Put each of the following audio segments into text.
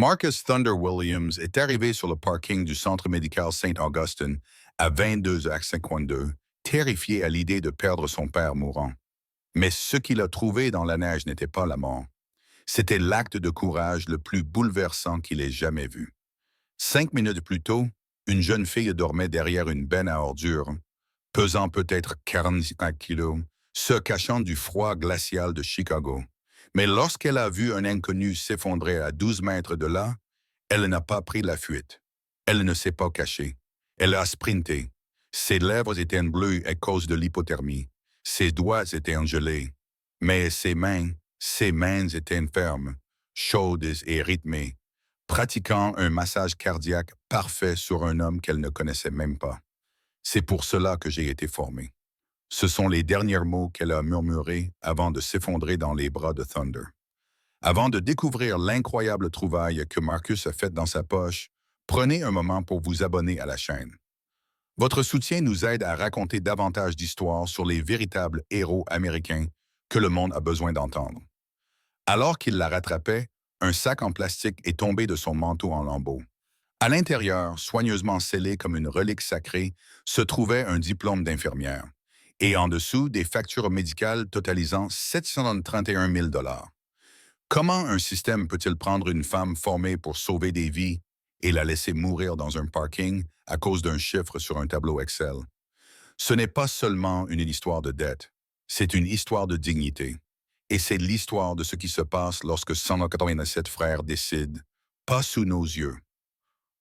Marcus Thunder Williams est arrivé sur le parking du centre médical Saint-Augustin à 22h52, terrifié à l'idée de perdre son père mourant. Mais ce qu'il a trouvé dans la neige n'était pas la mort. C'était l'acte de courage le plus bouleversant qu'il ait jamais vu. 5 minutes plus tôt, une jeune fille dormait derrière une benne à ordures, pesant peut-être 45 kilos, se cachant du froid glacial de Chicago. Mais lorsqu'elle a vu un inconnu s'effondrer à 12 mètres de là, elle n'a pas pris la fuite. Elle ne s'est pas cachée. Elle a sprinté. Ses lèvres étaient bleues à cause de l'hypothermie. Ses doigts étaient gelés. Mais ses mains étaient fermes, chaudes et rythmées, pratiquant un massage cardiaque parfait sur un homme qu'elle ne connaissait même pas. C'est pour cela que j'ai été formé. Ce sont les derniers mots qu'elle a murmurés avant de s'effondrer dans les bras de Thunder. Avant de découvrir l'incroyable trouvaille que Marcus a faite dans sa poche, prenez un moment pour vous abonner à la chaîne. Votre soutien nous aide à raconter davantage d'histoires sur les véritables héros américains que le monde a besoin d'entendre. Alors qu'il la rattrapait, un sac en plastique est tombé de son manteau en lambeaux. À l'intérieur, soigneusement scellé comme une relique sacrée, se trouvait un diplôme d'infirmière, et en dessous des factures médicales totalisant 731 000 $. Comment un système peut-il prendre une femme formée pour sauver des vies et la laisser mourir dans un parking à cause d'un chiffre sur un tableau Excel? Ce n'est pas seulement une histoire de dette, c'est une histoire de dignité. Et c'est l'histoire de ce qui se passe lorsque 187 frères décident, pas sous nos yeux.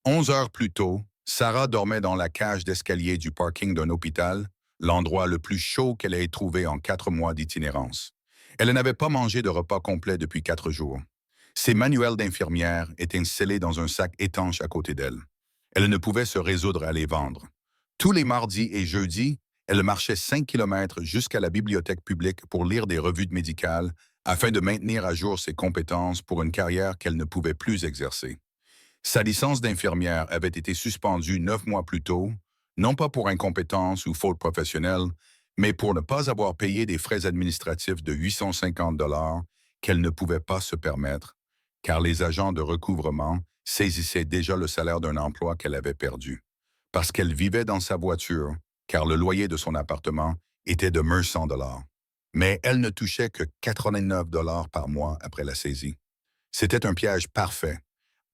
11 heures plus tôt, Sarah dormait dans la cage d'escalier du parking d'un hôpital, l'endroit le plus chaud qu'elle ait trouvé en 4 mois d'itinérance. Elle n'avait pas mangé de repas complet depuis 4 jours. Ses manuels d'infirmière étaient scellés dans un sac étanche à côté d'elle. Elle ne pouvait se résoudre à les vendre. Tous les mardis et jeudis, elle marchait 5 kilomètres jusqu'à la bibliothèque publique pour lire des revues médicales afin de maintenir à jour ses compétences pour une carrière qu'elle ne pouvait plus exercer. Sa licence d'infirmière avait été suspendue 9 mois plus tôt, non pas pour incompétence ou faute professionnelle, mais pour ne pas avoir payé des frais administratifs de 850 $ qu'elle ne pouvait pas se permettre, car les agents de recouvrement saisissaient déjà le salaire d'un emploi qu'elle avait perdu. Parce qu'elle vivait dans sa voiture, car le loyer de son appartement était de 100 $. Mais elle ne touchait que 89 $ par mois après la saisie. C'était un piège parfait.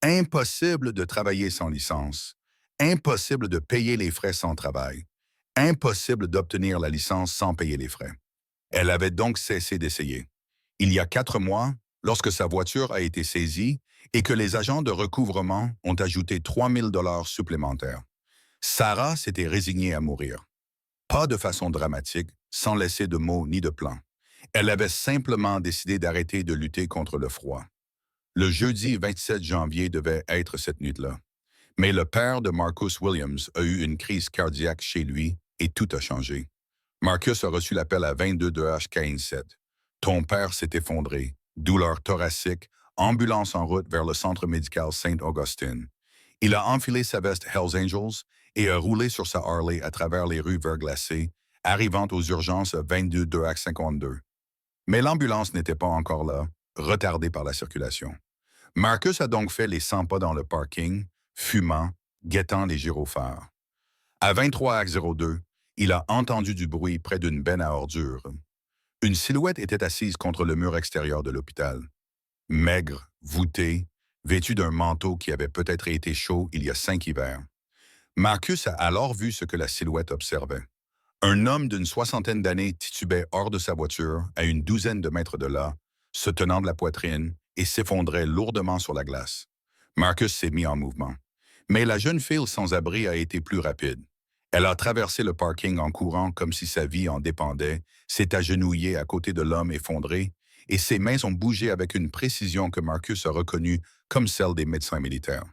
Impossible de travailler sans licence. Impossible de payer les frais sans travail. Impossible d'obtenir la licence sans payer les frais. Elle avait donc cessé d'essayer. Il y a 4 mois, lorsque sa voiture a été saisie et que les agents de recouvrement ont ajouté 3 000 $ supplémentaires, Sarah s'était résignée à mourir. Pas de façon dramatique, sans laisser de mots ni de plans. Elle avait simplement décidé d'arrêter de lutter contre le froid. Le jeudi 27 janvier devait être cette nuit-là. Mais le père de Marcus Williams a eu une crise cardiaque chez lui et tout a changé. Marcus a reçu l'appel à 22h15. Ton père s'est effondré. Douleur thoracique, ambulance en route vers le centre médical Saint-Augustin. Il a enfilé sa veste Hells Angels et a roulé sur sa Harley à travers les rues verglacées, arrivant aux urgences à 22h52. Mais l'ambulance n'était pas encore là, retardée par la circulation. Marcus a donc fait les 100 pas dans le parking, fumant, guettant les gyrophares. À 23h02, il a entendu du bruit près d'une benne à ordures. Une silhouette était assise contre le mur extérieur de l'hôpital. Maigre, voûtée, vêtue d'un manteau qui avait peut-être été chaud il y a 5 hivers. Marcus a alors vu ce que la silhouette observait. Un homme d'une 60aine d'années titubait hors de sa voiture, à une douzaine de mètres de là, se tenant de la poitrine et s'effondrait lourdement sur la glace. Marcus s'est mis en mouvement. Mais la jeune fille sans abri a été plus rapide. Elle a traversé le parking en courant comme si sa vie en dépendait, s'est agenouillée à côté de l'homme effondré, et ses mains ont bougé avec une précision que Marcus a reconnue comme celle des médecins militaires.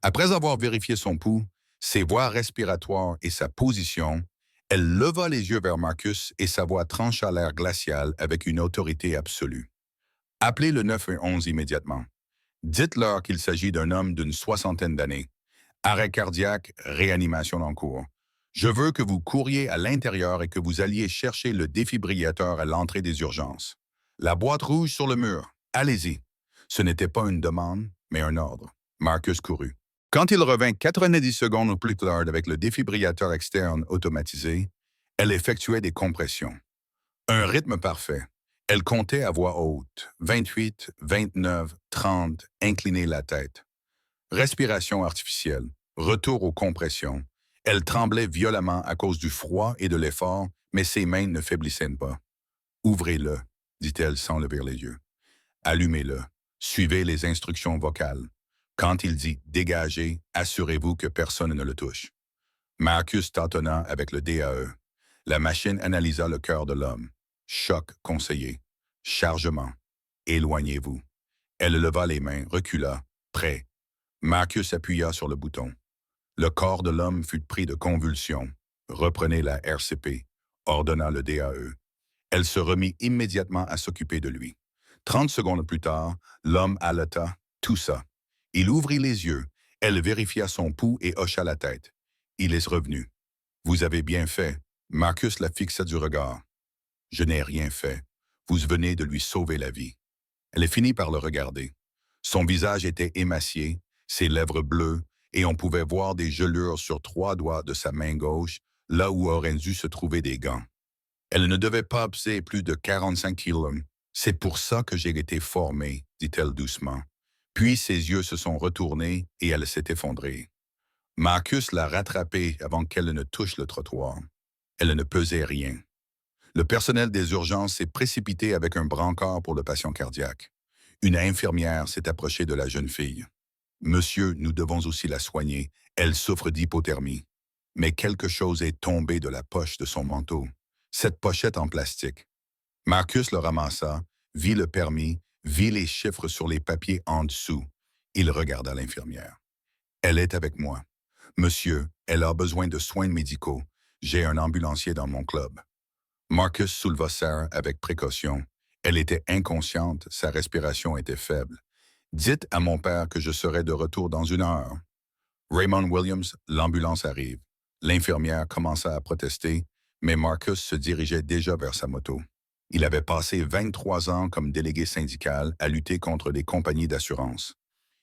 Après avoir vérifié son pouls, ses voies respiratoires et sa position, elle leva les yeux vers Marcus et sa voix trancha l'air glacial avec une autorité absolue. Appelez le 911 immédiatement. Dites-leur qu'il s'agit d'un homme d'une 60aine d'années. Arrêt cardiaque, réanimation en cours. Je veux que vous couriez à l'intérieur et que vous alliez chercher le défibrillateur à l'entrée des urgences. La boîte rouge sur le mur. Allez-y. Ce n'était pas une demande, mais un ordre. Marcus courut. Quand il revint 90 secondes plus tard avec le défibrillateur externe automatisé, elle effectuait des compressions. Un rythme parfait. Elle comptait à voix haute. 28, 29, 30, incliner la tête. Respiration artificielle. Retour aux compressions. Elle tremblait violemment à cause du froid et de l'effort, mais ses mains ne faiblissaient pas. Ouvrez-le, dit-elle sans lever les yeux. Allumez-le. Suivez les instructions vocales. Quand il dit « dégagez », assurez-vous que personne ne le touche. Marcus tâtonna avec le DAE. La machine analysa le cœur de l'homme. Choc conseillé. Chargement. Éloignez-vous. Elle leva les mains, recula, prêt. Marcus appuya sur le bouton. Le corps de l'homme fut pris de convulsions. Reprenez la RCP, ordonna le DAE. Elle se remit immédiatement à s'occuper de lui. 30 secondes plus tard, l'homme haleta, toussa. Il ouvrit les yeux. Elle vérifia son pouls et hocha la tête. Il est revenu. Vous avez bien fait. Marcus la fixa du regard. Je n'ai rien fait. Vous venez de lui sauver la vie. Elle finit par le regarder. Son visage était émacié, ses lèvres bleues, et on pouvait voir des gelures sur 3 doigts de sa main gauche, là où auraient dû se trouver des gants. Elle ne devait pas peser plus de 45 kilos. C'est pour ça que j'ai été formée, dit-elle doucement. Puis ses yeux se sont retournés et elle s'est effondrée. Marcus l'a rattrapée avant qu'elle ne touche le trottoir. Elle ne pesait rien. Le personnel des urgences s'est précipité avec un brancard pour le patient cardiaque. Une infirmière s'est approchée de la jeune fille. « Monsieur, nous devons aussi la soigner. Elle souffre d'hypothermie. » Mais quelque chose est tombé de la poche de son manteau. Cette pochette en plastique. Marcus le ramassa, vit le permis, vit les chiffres sur les papiers en dessous. Il regarda l'infirmière. « Elle est avec moi. Monsieur, elle a besoin de soins médicaux. J'ai un ambulancier dans mon club. » Marcus souleva Sarah avec précaution. Elle était inconsciente, sa respiration était faible. « Dites à mon père que je serai de retour dans 1 heure. » Raymond Williams, l'ambulance arrive. L'infirmière commença à protester, mais Marcus se dirigeait déjà vers sa moto. Il avait passé 23 ans comme délégué syndical à lutter contre les compagnies d'assurance.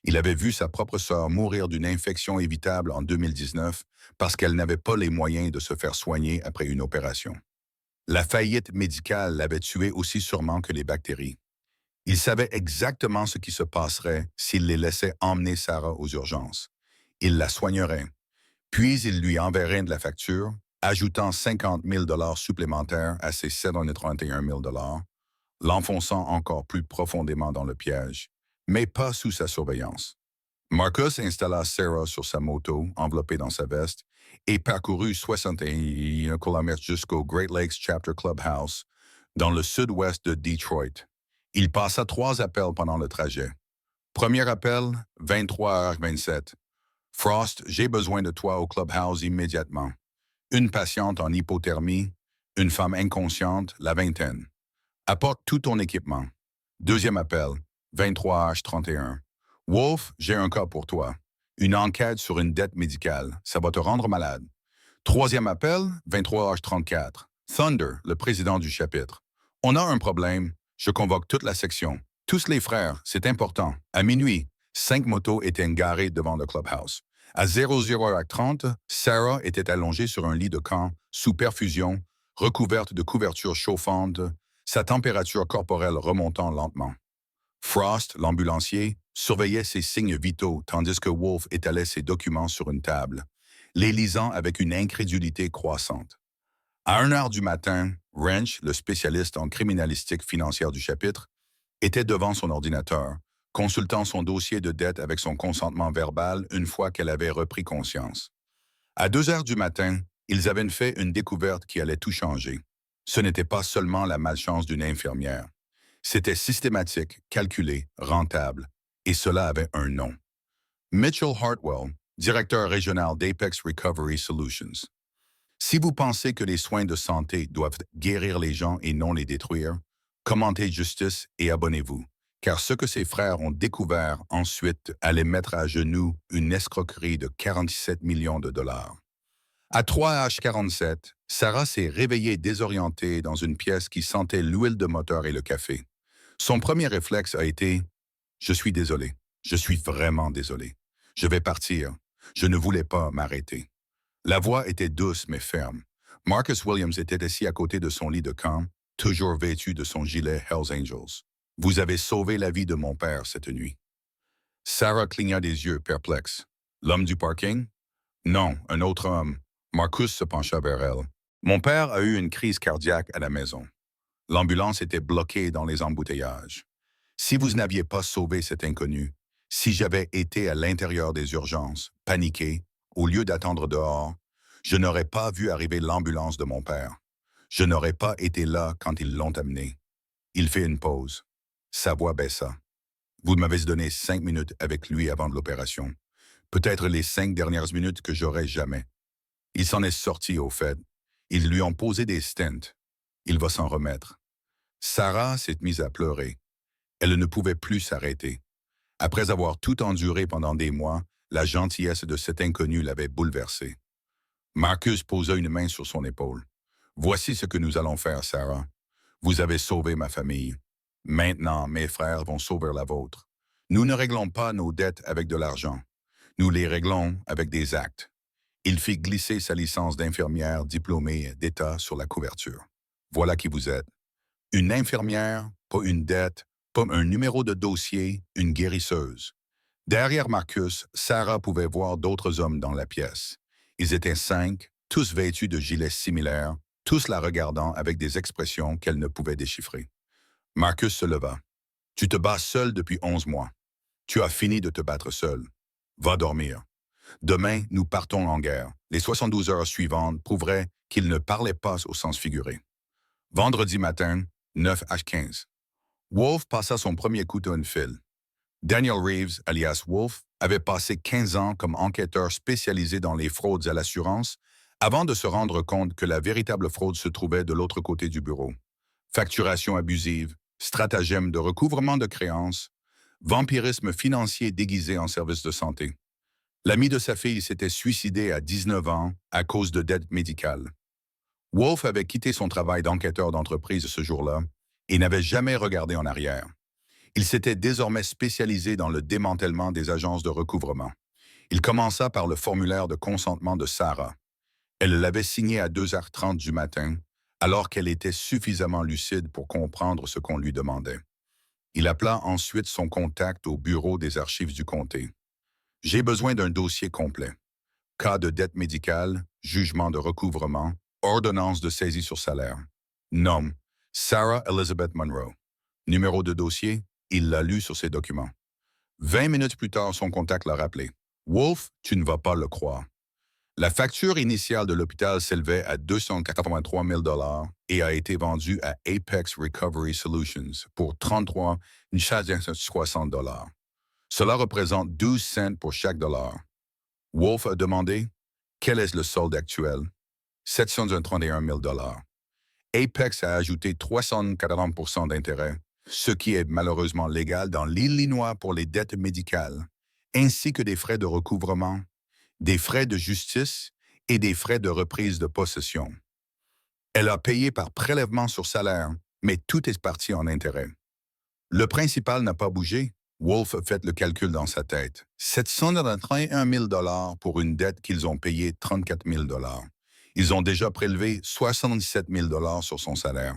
Il avait vu sa propre sœur mourir d'une infection évitable en 2019 parce qu'elle n'avait pas les moyens de se faire soigner après une opération. La faillite médicale l'avait tué aussi sûrement que les bactéries. Il savait exactement ce qui se passerait s'il les laissait emmener Sarah aux urgences. Il la soignerait. Puis il lui enverrait de la facture, ajoutant 50 000 supplémentaires à ses 731 000 l'enfonçant encore plus profondément dans le piège, mais pas sous sa surveillance. Marcus installa Sarah sur sa moto, enveloppée dans sa veste, et parcourut 61 km jusqu'au Great Lakes Chapter Clubhouse, dans le sud-ouest de Detroit. Il passa 3 appels pendant le trajet. Premier appel, 23h27. Frost, j'ai besoin de toi au Clubhouse immédiatement. Une patiente en hypothermie, une femme inconsciente, la vingtaine. Apporte tout ton équipement. Deuxième appel, 23h31. Wolf, j'ai un cas pour toi. Une enquête sur une dette médicale. Ça va te rendre malade. Troisième appel, 23h34. Thunder, le président du chapitre. On a un problème. Je convoque toute la section. Tous les frères, c'est important. À minuit, 5 motos étaient garées devant le clubhouse. À 00h30, Sarah était allongée sur un lit de camp, sous perfusion, recouverte de couvertures chauffantes, sa température corporelle remontant lentement. Frost, l'ambulancier, surveillait ses signes vitaux tandis que Wolf étalait ses documents sur une table, les lisant avec une incrédulité croissante. À 1h du matin, Wrench, le spécialiste en criminalistique financière du chapitre, était devant son ordinateur, consultant son dossier de dette avec son consentement verbal une fois qu'elle avait repris conscience. À 2h du matin, ils avaient fait une découverte qui allait tout changer. Ce n'était pas seulement la malchance d'une infirmière. C'était systématique, calculé, rentable, et cela avait un nom. Mitchell Hartwell, directeur régional d'Apex Recovery Solutions. Si vous pensez que les soins de santé doivent guérir les gens et non les détruire, commentez justice et abonnez-vous, car ce que ses frères ont découvert ensuite allait mettre à genoux une escroquerie de 47 millions de dollars. À 3h47, Sarah s'est réveillée désorientée dans une pièce qui sentait l'huile de moteur et le café. Son premier réflexe a été « Je suis désolé, Je suis vraiment désolé. Je vais partir. Je ne voulais pas m'arrêter. La voix était douce mais ferme. Marcus Williams était assis à côté de son lit de camp, toujours vêtu de son gilet Hells Angels. Vous avez sauvé la vie de mon père cette nuit. Sarah cligna des yeux, perplexe. L'homme du parking? Non, un autre homme. Marcus se pencha vers elle. Mon père a eu une crise cardiaque à la maison. L'ambulance était bloquée dans les embouteillages. Si vous n'aviez pas sauvé cet inconnu, si j'avais été à l'intérieur des urgences, paniqué, au lieu d'attendre dehors, je n'aurais pas vu arriver l'ambulance de mon père. Je n'aurais pas été là quand ils l'ont amené. Il fait une pause. Sa voix baissa. Vous m'avez donné 5 minutes avec lui avant de l'opération. Peut-être les 5 dernières minutes que j'aurai jamais. Il s'en est sorti, au fait. Ils lui ont posé des stents. Il va s'en remettre. Sarah s'est mise à pleurer. Elle ne pouvait plus s'arrêter. Après avoir tout enduré pendant des mois, la gentillesse de cet inconnu l'avait bouleversée. Marcus posa une main sur son épaule. Voici ce que nous allons faire, Sarah. Vous avez sauvé ma famille. Maintenant, mes frères vont sauver la vôtre. Nous ne réglons pas nos dettes avec de l'argent. Nous les réglons avec des actes. Il fit glisser sa licence d'infirmière diplômée d'État sur la couverture. Voilà qui vous êtes. Une infirmière, pas une dette, pas un numéro de dossier, une guérisseuse. Derrière Marcus, Sarah pouvait voir d'autres hommes dans la pièce. Ils étaient 5, tous vêtus de gilets similaires, tous la regardant avec des expressions qu'elle ne pouvait déchiffrer. Marcus se leva. « Tu te bats seul depuis 11 mois. Tu as fini de te battre seul. Va dormir. Demain, nous partons en guerre. Les 72 heures suivantes prouveraient qu'il ne parlait pas au sens figuré. » Vendredi matin, 9h15. Wolf passa son premier couteau de fil. Daniel Reeves, alias Wolf, avait passé 15 ans comme enquêteur spécialisé dans les fraudes à l'assurance avant de se rendre compte que la véritable fraude se trouvait de l'autre côté du bureau. Facturation abusive, stratagème de recouvrement de créances, vampirisme financier déguisé en service de santé. L'ami de sa fille s'était suicidé à 19 ans à cause de dettes médicales. Wolf avait quitté son travail d'enquêteur d'entreprise ce jour-là et n'avait jamais regardé en arrière. Il s'était désormais spécialisé dans le démantèlement des agences de recouvrement. Il commença par le formulaire de consentement de Sarah. Elle l'avait signé à 2h30 du matin, alors qu'elle était suffisamment lucide pour comprendre ce qu'on lui demandait. Il appela ensuite son contact au bureau des archives du comté. « J'ai besoin d'un dossier complet. Cas de dette médicale, jugement de recouvrement, ordonnance de saisie sur salaire. Nom, Sarah Elizabeth Monroe. Numéro de dossier, il l'a lu sur ses documents. 20 minutes plus tard, son contact l'a rappelé. « Wolf, tu ne vas pas le croire. La facture initiale de l'hôpital s'élevait à 283 000 $ et a été vendue à Apex Recovery Solutions pour 33 660 $. Cela représente 12 cents pour chaque dollar. » Wolf a demandé « Quel est le solde actuel? » 731 000 $. Apex a ajouté 340 % d'intérêt, ce qui est malheureusement légal dans l'Illinois pour les dettes médicales, ainsi que des frais de recouvrement, des frais de justice et des frais de reprise de possession. Elle a payé par prélèvement sur salaire, mais tout est parti en intérêt. Le principal n'a pas bougé. Wolf a fait le calcul dans sa tête. 731 000 $ pour une dette qu'ils ont payée 34 000 $. Ils ont déjà prélevé 77 000 $ sur son salaire.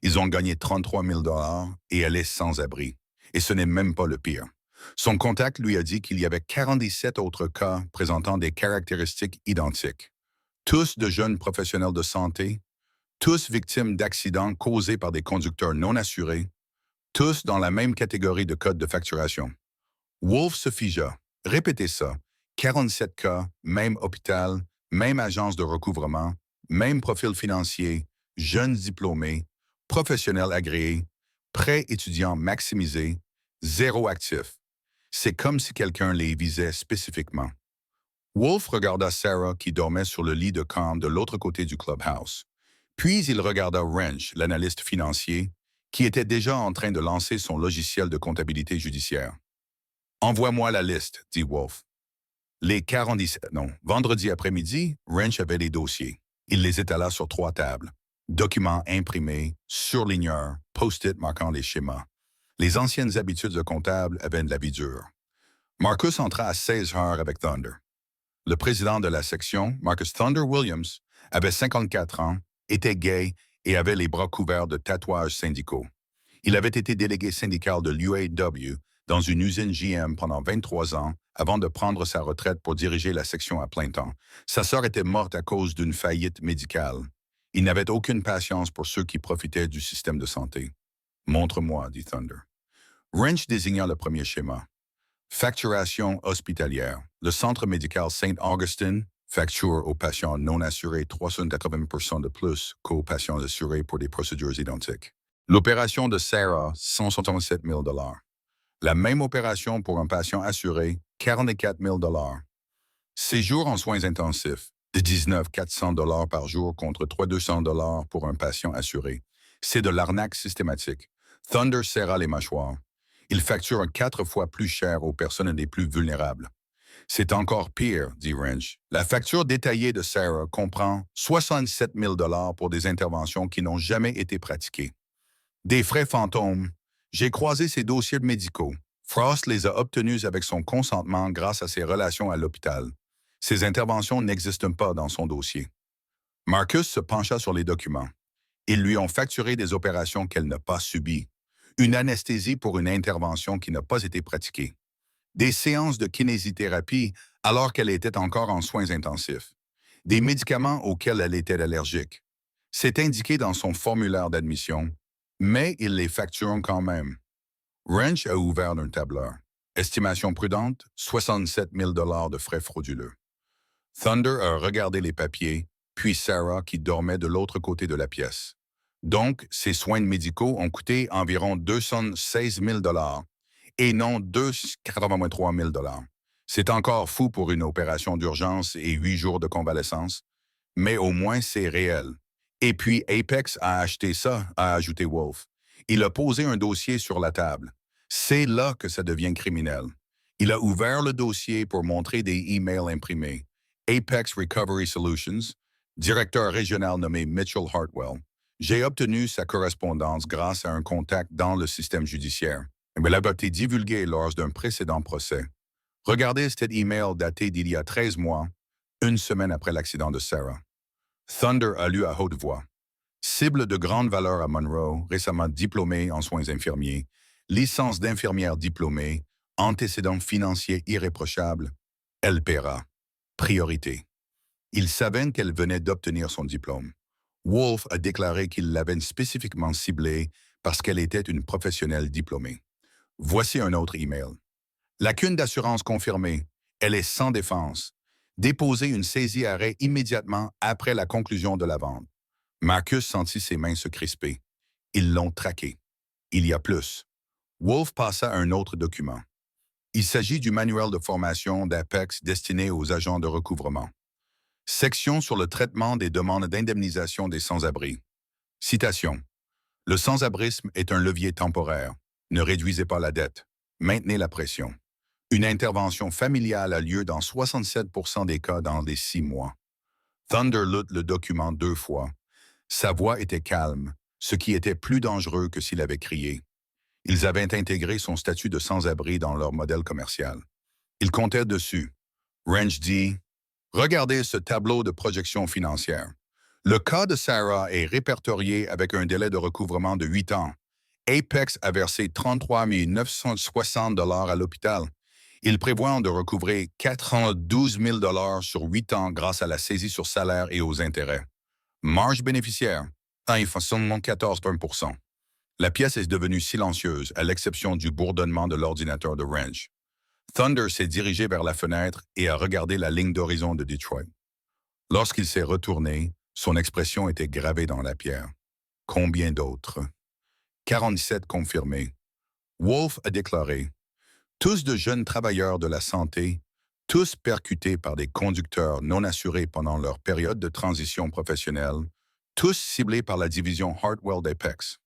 Ils ont gagné 33 000 $ et elle est sans abri. Et ce n'est même pas le pire. Son contact lui a dit qu'il y avait 47 autres cas présentant des caractéristiques identiques. Tous de jeunes professionnels de santé, tous victimes d'accidents causés par des conducteurs non assurés, tous dans la même catégorie de code de facturation. Wolf se figea. Répétez ça. 47 cas, même hôpital, même agence de recouvrement, même profil financier, jeunes diplômés, professionnels agréés, prêts étudiants maximisés, zéro actif. C'est comme si quelqu'un les visait spécifiquement. Wolf regarda Sarah qui dormait sur le lit de camp de l'autre côté du clubhouse. Puis il regarda Wrench, l'analyste financier, qui était déjà en train de lancer son logiciel de comptabilité judiciaire. « Envoie-moi la liste, » dit Wolf. Les 47, non, vendredi après-midi, Wrench avait les dossiers. Il les étala sur 3 tables. Documents imprimés, surligneurs, post-it marquant les schémas. Les anciennes habitudes de comptable avaient de la vie dure. Marcus entra à 16 heures avec Thunder. Le président de la section, Marcus Thunder Williams, avait 54 ans, était gay et avait les bras couverts de tatouages syndicaux. Il avait été délégué syndical de l'UAW dans une usine GM pendant 23 ans avant de prendre sa retraite pour diriger la section à plein temps. Sa sœur était morte à cause d'une faillite médicale. Il n'avait aucune patience pour ceux qui profitaient du système de santé. « Montre-moi », dit Thunder. Wrench désigna le premier schéma. Facturation hospitalière. Le centre médical Saint Augustine facture aux patients non assurés 380% de plus qu'aux patients assurés pour des procédures identiques. L'opération de Sarah, 167 000 $. La même opération pour un patient assuré, 44 000 $. Séjour en soins intensifs, de 19 400 $ par jour contre 3 200 $ pour un patient assuré. C'est de l'arnaque systématique. Thunder serra les mâchoires. Il facture 4 fois plus cher aux personnes les plus vulnérables. C'est encore pire, dit Wrench. La facture détaillée de Sarah comprend 67 000 $ pour des interventions qui n'ont jamais été pratiquées. Des frais fantômes. J'ai croisé ses dossiers médicaux. Frost les a obtenus avec son consentement grâce à ses relations à l'hôpital. Ces interventions n'existent pas dans son dossier. Marcus se pencha sur les documents. Ils lui ont facturé des opérations qu'elle n'a pas subies. Une anesthésie pour une intervention qui n'a pas été pratiquée. Des séances de kinésithérapie alors qu'elle était encore en soins intensifs. Des médicaments auxquels elle était allergique. C'est indiqué dans son formulaire d'admission, mais ils les facturent quand même. Wrench a ouvert un tableur. Estimation prudente, 67 000 $ de frais frauduleux. Thunder a regardé les papiers, puis Sarah qui dormait de l'autre côté de la pièce. Donc, ces soins médicaux ont coûté environ 216 000 $ et non 283 000 $. C'est encore fou pour une opération d'urgence et 8 jours de convalescence, mais au moins c'est réel. Et puis Apex a acheté ça, a ajouté Wolf. Il a posé un dossier sur la table. C'est là que ça devient criminel. Il a ouvert le dossier pour montrer des emails imprimés. Apex Recovery Solutions, directeur régional nommé Mitchell Hartwell. J'ai obtenu sa correspondance grâce à un contact dans le système judiciaire. Elle a été divulguée lors d'un précédent procès. Regardez cet email daté d'il y a 13 mois, une semaine après l'accident de Sarah. Thunder a lu à haute voix. Cible de grande valeur à Monroe, récemment diplômée en soins infirmiers, licence d'infirmière diplômée, antécédents financiers irréprochables, elle paiera. Priorité. Il savait qu'elle venait d'obtenir son diplôme. Wolf a déclaré qu'il l'avait spécifiquement ciblée parce qu'elle était une professionnelle diplômée. Voici un autre email. Lacune d'assurance confirmée. Elle est sans défense. Déposez une saisie-arrêt immédiatement après la conclusion de la vente. Marcus sentit ses mains se crisper. Ils l'ont traqué. Il y a plus. Wolf passa à un autre document. Il s'agit du manuel de formation d'Apex destiné aux agents de recouvrement. Section sur le traitement des demandes d'indemnisation des sans-abri. Citation. Le sans-abrisme est un levier temporaire. Ne réduisez pas la dette. Maintenez la pression. Une intervention familiale a lieu dans 67 % des cas dans les 6 mois. Thunder lut le document 2 fois. Sa voix était calme, ce qui était plus dangereux que s'il avait crié. Ils avaient intégré son statut de sans-abri dans leur modèle commercial. Ils comptaient dessus. Wrench dit « Regardez ce tableau de projection financière. Le cas de Sarah est répertorié avec un délai de recouvrement de 8 ans. Apex a versé 33 960 $ à l'hôpital. Ils prévoient de recouvrer 412 000 $ sur 8 ans grâce à la saisie sur salaire et aux intérêts. Marge bénéficiaire, il fait seulement 14 %. La pièce est devenue silencieuse, à l'exception du bourdonnement de l'ordinateur de Wrench. Thunder s'est dirigé vers la fenêtre et a regardé la ligne d'horizon de Detroit. Lorsqu'il s'est retourné, son expression était gravée dans la pierre. Combien d'autres? 47 confirmés. Wolf a déclaré « Tous de jeunes travailleurs de la santé, tous percutés par des conducteurs non assurés pendant leur période de transition professionnelle, tous ciblés par la division Hartwell d'Apex. »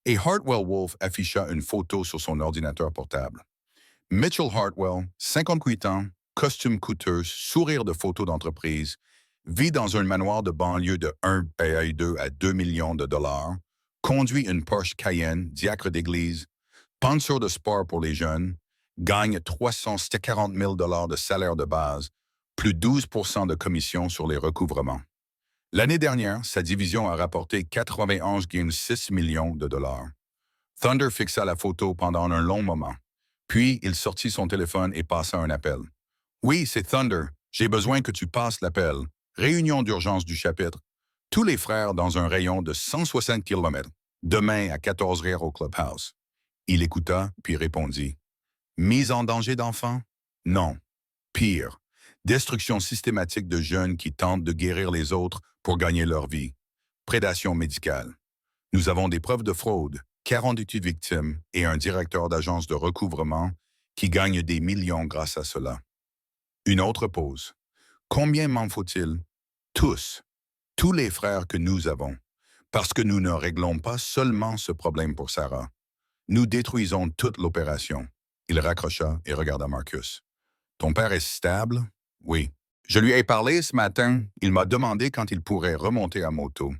Et Hartwell Wolf afficha une photo sur son ordinateur portable. Mitchell Hartwell, 58 ans, costume coûteux, sourire de photo d'entreprise, vit dans un manoir de banlieue de 1,2 à 2 millions de dollars, conduit une Porsche Cayenne, diacre d'église, sponsor de sport pour les jeunes, gagne 340 000 de salaire de base, plus 12% de commission sur les recouvrements. L'année dernière, sa division a rapporté 91,6 millions de dollars. Thunder fixa la photo pendant un long moment. Puis, il sortit son téléphone et passa un appel. « Oui, c'est Thunder. J'ai besoin que tu passes l'appel. Réunion d'urgence du chapitre. Tous les frères dans un rayon de 160 km. Demain à 14 heures au Clubhouse. » Il écouta, puis répondit. « Mise en danger d'enfants? Non. Pire. Destruction systématique de jeunes qui tentent de guérir les autres pour gagner leur vie. Prédation médicale. Nous avons des preuves de fraude, 48 victimes et un directeur d'agence de recouvrement qui gagne des millions grâce à cela. » Une autre pause. Combien m'en faut-il? Tous. Tous les frères que nous avons. Parce que nous ne réglons pas seulement ce problème pour Sarah. Nous détruisons toute l'opération. Il raccrocha et regarda Marcus. Ton père est stable? Oui. Je lui ai parlé ce matin. Il m'a demandé quand il pourrait remonter à moto.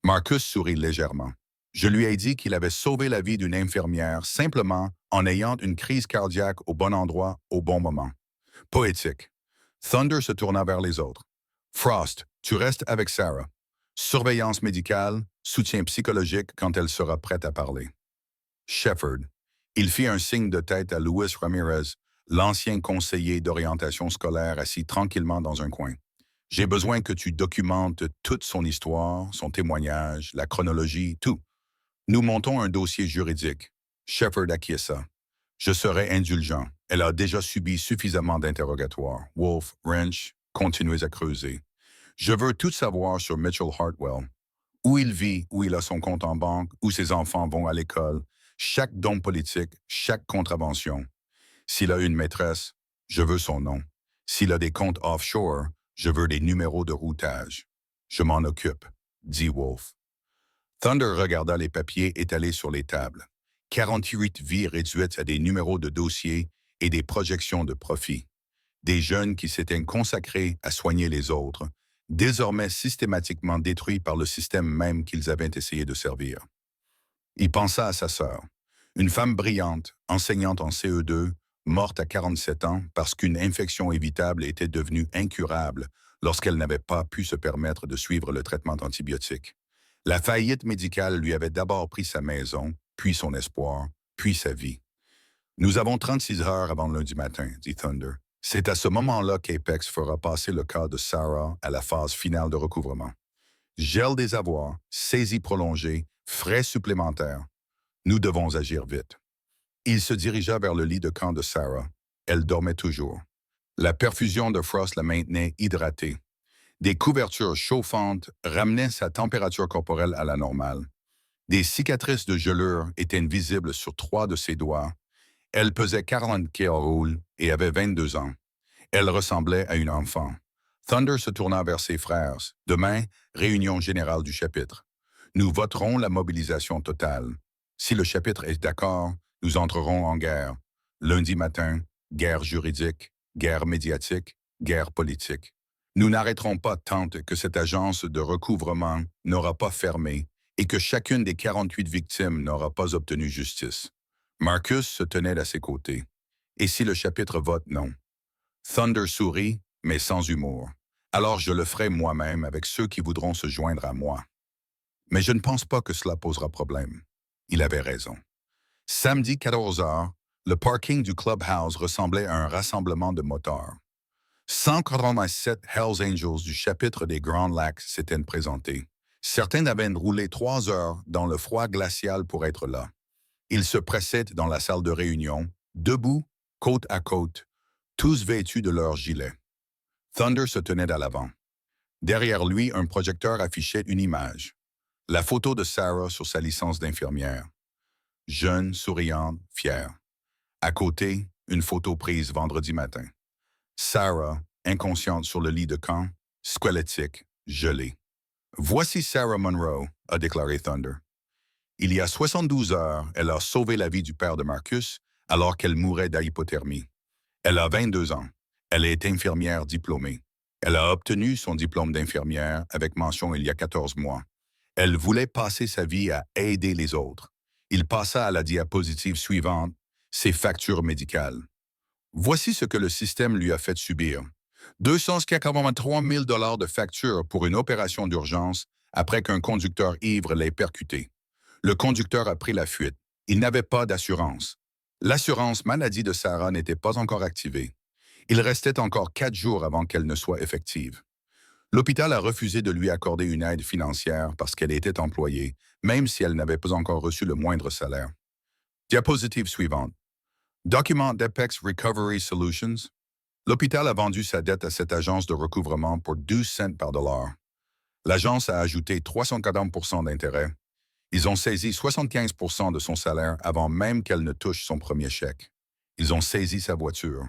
Marcus sourit légèrement. Je lui ai dit qu'il avait sauvé la vie d'une infirmière simplement en ayant une crise cardiaque au bon endroit au bon moment. Poétique. Thunder se tourna vers les autres. Frost, tu restes avec Sarah. Surveillance médicale, soutien psychologique quand elle sera prête à parler. Shepard. Il fit un signe de tête à Luis Ramirez, l'ancien conseiller d'orientation scolaire assis tranquillement dans un coin. J'ai besoin que tu documentes toute son histoire, son témoignage, la chronologie, tout. Nous montons un dossier juridique. Shepard acquiesça. Je serai indulgent. Elle a déjà subi suffisamment d'interrogatoires. Wolf, Wrench, continuez à creuser. Je veux tout savoir sur Mitchell Hartwell. Où il vit, où il a son compte en banque, où ses enfants vont à l'école, chaque don politique, chaque contravention. S'il a une maîtresse, je veux son nom. S'il a des comptes offshore, je veux des numéros de routage. Je m'en occupe, dit Wolf. Thunder regarda les papiers étalés sur les tables. 48 vies réduites à des numéros de dossiers et des projections de profit. Des jeunes qui s'étaient consacrés à soigner les autres, désormais systématiquement détruits par le système même qu'ils avaient essayé de servir. Il pensa à sa sœur, une femme brillante, enseignante en CE2, morte à 47 ans parce qu'une infection évitable était devenue incurable lorsqu'elle n'avait pas pu se permettre de suivre le traitement antibiotique. La faillite médicale lui avait d'abord pris sa maison, puis son espoir, puis sa vie. « Nous avons 36 heures avant lundi matin, » dit Thunder. « C'est à ce moment-là qu'Apex fera passer le cas de Sarah à la phase finale de recouvrement. Gel des avoirs, saisie prolongée, frais supplémentaires. Nous devons agir vite. » Il se dirigea vers le lit de camp de Sarah. Elle dormait toujours. La perfusion de Frost la maintenait hydratée. Des couvertures chauffantes ramenaient sa température corporelle à la normale. Des cicatrices de gelure étaient visibles sur 3 de ses doigts. Elle pesait 40 kg et avait 22 ans. Elle ressemblait à une enfant. Thunder se tourna vers ses frères. « Demain, réunion générale du chapitre. Nous voterons la mobilisation totale. Si le chapitre est d'accord, nous entrerons en guerre. Lundi matin, guerre juridique, guerre médiatique, guerre politique. Nous n'arrêterons pas tant que cette agence de recouvrement n'aura pas fermé et que chacune des 48 victimes n'aura pas obtenu justice. » Marcus se tenait à ses côtés. « Et si le chapitre vote non? » Thunder sourit, mais sans humour. « Alors je le ferai moi-même avec ceux qui voudront se joindre à moi. » Mais je ne pense pas que cela posera problème. Il avait raison. Samedi 14 heures, le parking du Clubhouse ressemblait à un rassemblement de motards. 187 Hells Angels du chapitre des Grands Lacs s'étaient présentés. Certains avaient roulé 3 heures dans le froid glacial pour être là. Ils se pressaient dans la salle de réunion, debout, côte à côte, tous vêtus de leurs gilets. Thunder se tenait à l'avant. Derrière lui, un projecteur affichait une image. La photo de Sarah sur sa licence d'infirmière. Jeune, souriante, fière. À côté, une photo prise vendredi matin. Sarah, inconsciente sur le lit de camp, squelettique, gelée. « Voici Sarah Monroe », a déclaré Thunder. Il y a 72 heures, elle a sauvé la vie du père de Marcus alors qu'elle mourait d'hypothermie. Elle a 22 ans. Elle est infirmière diplômée. Elle a obtenu son diplôme d'infirmière avec mention il y a 14 mois. Elle voulait passer sa vie à aider les autres. Il passa à la diapositive suivante, ses factures médicales. Voici ce que le système lui a fait subir. 283 000 de facture pour une opération d'urgence après qu'un conducteur ivre l'ait percuté. Le conducteur a pris la fuite. Il n'avait pas d'assurance. L'assurance maladie de Sarah n'était pas encore activée. Il restait encore 4 jours avant qu'elle ne soit effective. L'hôpital a refusé de lui accorder une aide financière parce qu'elle était employée, même si elle n'avait pas encore reçu le moindre salaire. Diapositive suivante. Document d'Apex Recovery Solutions. L'hôpital a vendu sa dette à cette agence de recouvrement pour 12 cents par dollar. L'agence a ajouté 340 d'intérêt. Ils ont saisi 75 de son salaire avant même qu'elle ne touche son premier chèque. Ils ont saisi sa voiture.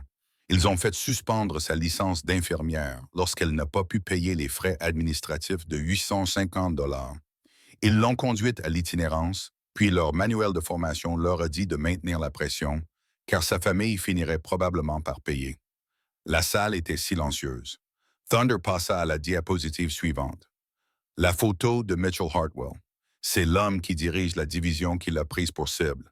Ils ont fait suspendre sa licence d'infirmière lorsqu'elle n'a pas pu payer les frais administratifs de 850 dollars. Ils l'ont conduite à l'itinérance, puis leur manuel de formation leur a dit de maintenir la pression, car sa famille finirait probablement par payer. La salle était silencieuse. Thunder passa à la diapositive suivante. La photo de Mitchell Hartwell. C'est l'homme qui dirige la division qui l'a prise pour cible.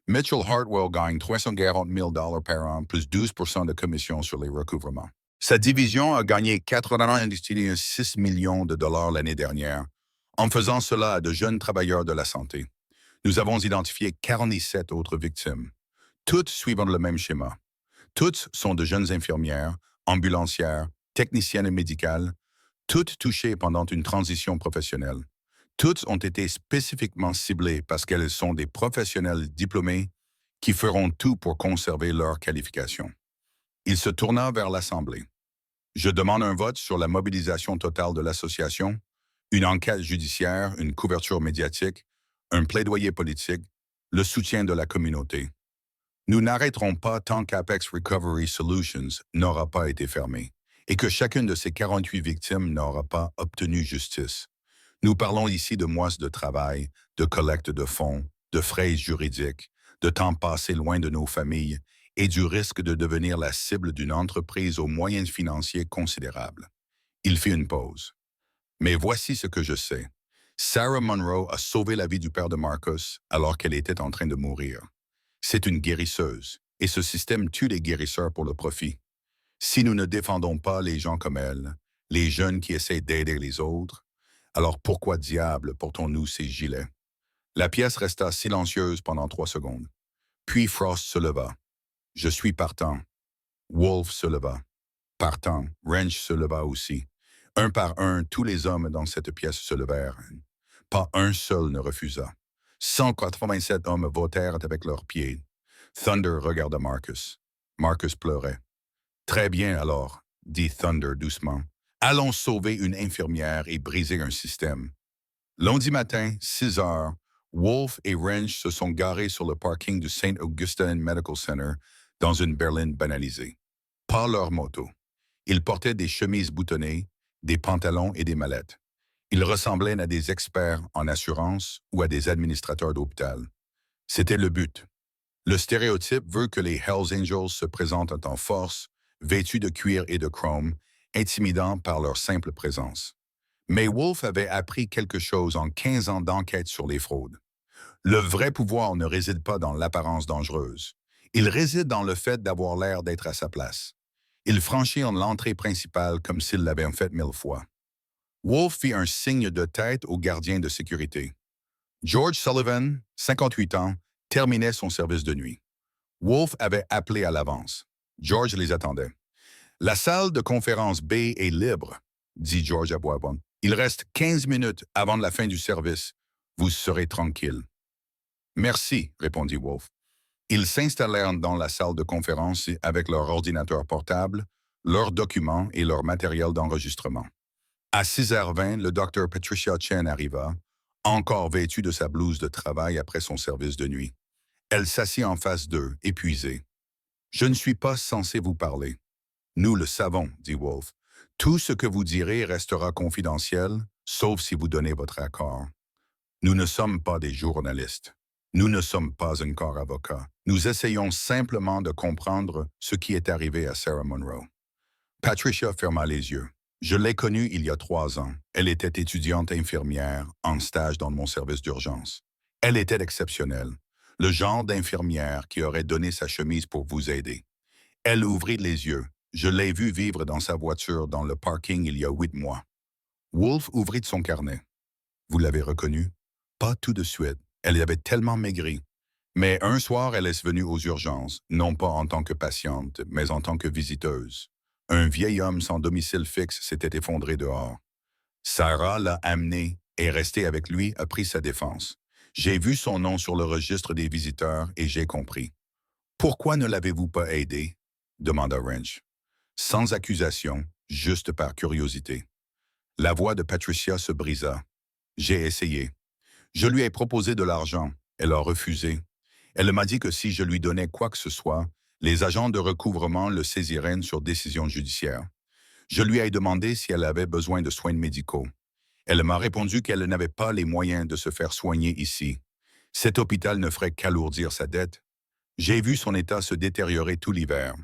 Mitchell Hartwell gagne 340 000 par an plus 12 de commission sur les recouvrements. Sa division a gagné 86 millions de dollars l'année dernière, en faisant cela à de jeunes travailleurs de la santé. Nous avons identifié 47 autres victimes, toutes suivant le même schéma. Toutes sont de jeunes infirmières, ambulancières, techniciennes médicales, toutes touchées pendant une transition professionnelle. Toutes ont été spécifiquement ciblées parce qu'elles sont des professionnels diplômés qui feront tout pour conserver leur qualification. Il se tourna vers l'Assemblée. Je demande un vote sur la mobilisation totale de l'association, une enquête judiciaire, une couverture médiatique, un plaidoyer politique, le soutien de la communauté. Nous n'arrêterons pas tant qu'Apex Recovery Solutions n'aura pas été fermé et que chacune de ces 48 victimes n'aura pas obtenu justice. Nous parlons ici de mois de travail, de collecte de fonds, de frais juridiques, de temps passé loin de nos familles et du risque de devenir la cible d'une entreprise aux moyens financiers considérables. Il fit une pause. Mais voici ce que je sais. Sarah Monroe a sauvé la vie du père de Marcus alors qu'elle était en train de mourir. C'est une guérisseuse, et ce système tue les guérisseurs pour le profit. Si nous ne défendons pas les gens comme elle, les jeunes qui essaient d'aider les autres, alors pourquoi diable portons-nous ces gilets? La pièce resta silencieuse pendant 3 secondes. Puis Frost se leva. Je suis partant. Wolf se leva. Partant, Wrench se leva aussi. Un par un, tous les hommes dans cette pièce se levèrent. Pas un seul ne refusa. 187 hommes votèrent avec leurs pieds. Thunder regarda Marcus. Marcus pleurait. Très bien alors, dit Thunder doucement. Allons sauver une infirmière et briser un système. Lundi matin, 6 heures, Wolf et Wrench se sont garés sur le parking du St. Augustine Medical Center dans une berline banalisée. Pas leur moto. Ils portaient des chemises boutonnées, des pantalons et des mallettes. Ils ressemblaient à des experts en assurance ou à des administrateurs d'hôpital. C'était le but. Le stéréotype veut que les Hells Angels se présentent en force, vêtus de cuir et de chrome, intimidants par leur simple présence. Mais Wolf avait appris quelque chose en 15 ans d'enquête sur les fraudes. Le vrai pouvoir ne réside pas dans l'apparence dangereuse. Il réside dans le fait d'avoir l'air d'être à sa place. Il franchit l'entrée principale comme s'il l'avait fait 1000 fois. Wolf fit un signe de tête au gardien de sécurité. George Sullivan, 58 ans, terminait son service de nuit. Wolf avait appelé à l'avance. George les attendait. La salle de conférence B est libre, dit George à voix basse. Il reste 15 minutes avant la fin du service. Vous serez tranquille. Merci, répondit Wolf. Ils s'installèrent dans la salle de conférence avec leur ordinateur portable, leurs documents et leur matériel d'enregistrement. À 6h20, le docteur Patricia Chen arriva, encore vêtue de sa blouse de travail après son service de nuit. Elle s'assit en face d'eux, épuisée. « Je ne suis pas censé vous parler. »« Nous le savons, » dit Wolf. « Tout ce que vous direz restera confidentiel, sauf si vous donnez votre accord. Nous ne sommes pas des journalistes. Nous ne sommes pas encore avocats. Nous essayons simplement de comprendre ce qui est arrivé à Sarah Monroe. » Patricia ferma les yeux. Je l'ai connue il y a 3 ans. Elle était étudiante infirmière, en stage dans mon service d'urgence. Elle était exceptionnelle, le genre d'infirmière qui aurait donné sa chemise pour vous aider. Elle ouvrit les yeux. Je l'ai vu vivre dans sa voiture dans le parking il y a 8 mois. Wolf ouvrit son carnet. Vous l'avez reconnue? Pas tout de suite. Elle avait tellement maigri. Mais un soir, elle est venue aux urgences, non pas en tant que patiente, mais en tant que visiteuse. Un vieil homme sans domicile fixe s'était effondré dehors. Sarah l'a amené et resté avec lui a pris sa défense. J'ai vu son nom sur le registre des visiteurs et j'ai compris. Pourquoi ne l'avez-vous pas aidé? Demanda Wrench. Sans accusation, juste par curiosité. La voix de Patricia se brisa. J'ai essayé. Je lui ai proposé de l'argent. Elle a refusé. Elle m'a dit que si je lui donnais quoi que ce soit, les agents de recouvrement le saisiraient sur décision judiciaire. Je lui ai demandé si elle avait besoin de soins médicaux. Elle m'a répondu qu'elle n'avait pas les moyens de se faire soigner ici. Cet hôpital ne ferait qu'alourdir sa dette. J'ai vu son état se détériorer tout l'hiver.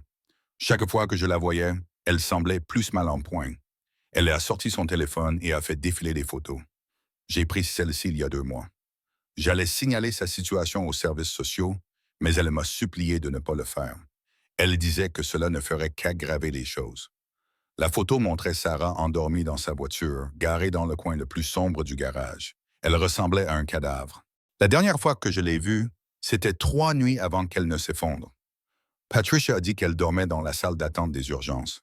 Chaque fois que je la voyais, elle semblait plus mal en point. Elle a sorti son téléphone et a fait défiler des photos. J'ai pris celle-ci il y a 2 mois. J'allais signaler sa situation aux services sociaux, mais elle m'a supplié de ne pas le faire. Elle disait que cela ne ferait qu'aggraver les choses. La photo montrait Sarah endormie dans sa voiture, garée dans le coin le plus sombre du garage. Elle ressemblait à un cadavre. La dernière fois que je l'ai vue, c'était 3 nuits avant qu'elle ne s'effondre. Patricia a dit qu'elle dormait dans la salle d'attente des urgences.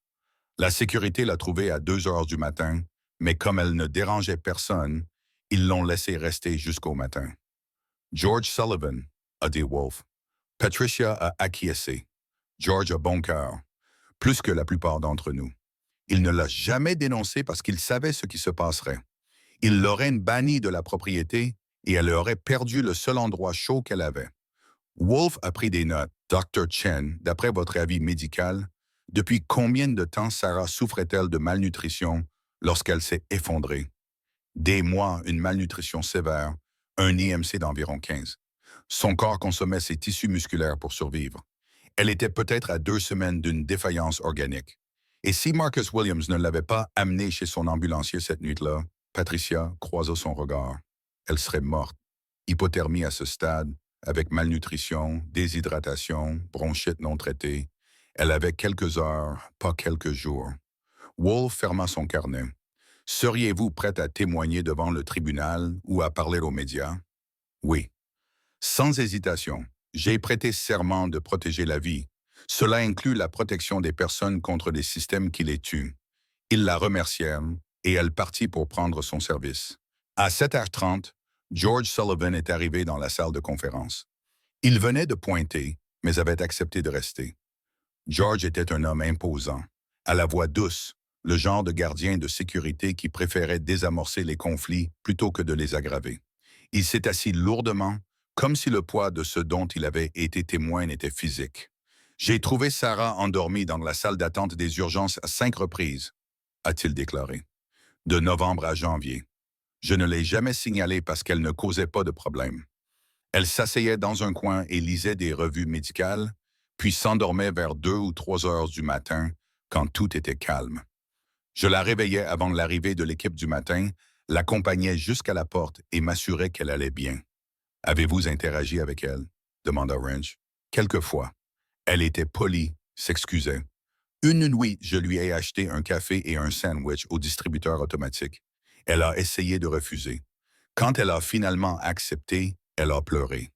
La sécurité l'a trouvée à 2 heures du matin, mais comme elle ne dérangeait personne, ils l'ont laissée rester jusqu'au matin. George Sullivan, a dit Wolf. Patricia a acquiescé. George a bon cœur, plus que la plupart d'entre nous. Il ne l'a jamais dénoncé parce qu'il savait ce qui se passerait. Il l'aurait bannie de la propriété et elle aurait perdu le seul endroit chaud qu'elle avait. Wolf a pris des notes. Dr. Chen, d'après votre avis médical, depuis combien de temps Sarah souffrait-elle de malnutrition lorsqu'elle s'est effondrée? Des mois, une malnutrition sévère, un IMC d'environ 15. Son corps consommait ses tissus musculaires pour survivre. Elle était peut-être à 2 semaines d'une défaillance organique. Et si Marcus Williams ne l'avait pas amenée chez son ambulancier cette nuit-là, Patricia croisa son regard. Elle serait morte. Hypothermie à ce stade, avec malnutrition, déshydratation, bronchite non traitée. Elle avait quelques heures, pas quelques jours. Wolf ferma son carnet. Seriez-vous prête à témoigner devant le tribunal ou à parler aux médias? Oui. Sans hésitation, j'ai prêté serment de protéger la vie. Cela inclut la protection des personnes contre des systèmes qui les tuent. Ils la remercièrent et elle partit pour prendre son service. À 7h30, George Sullivan est arrivé dans la salle de conférence. Il venait de pointer, mais avait accepté de rester. George était un homme imposant, à la voix douce, le genre de gardien de sécurité qui préférait désamorcer les conflits plutôt que de les aggraver. Il s'est assis lourdement, comme si le poids de ce dont il avait été témoin était physique. J'ai trouvé Sarah endormie dans la salle d'attente des urgences à 5 reprises, a-t-il déclaré, de novembre à janvier. Je ne l'ai jamais signalée parce qu'elle ne causait pas de problème. Elle s'asseyait dans un coin et lisait des revues médicales, puis s'endormait vers 2 ou 3 heures du matin, quand tout était calme. Je la réveillais avant l'arrivée de l'équipe du matin, l'accompagnais jusqu'à la porte et m'assurais qu'elle allait bien. Avez-vous interagi avec elle? Demanda Wrench. Quelquefois. Elle était polie, s'excusait. Une nuit, je lui ai acheté un café et un sandwich au distributeur automatique. Elle a essayé de refuser. Quand elle a finalement accepté, elle a pleuré.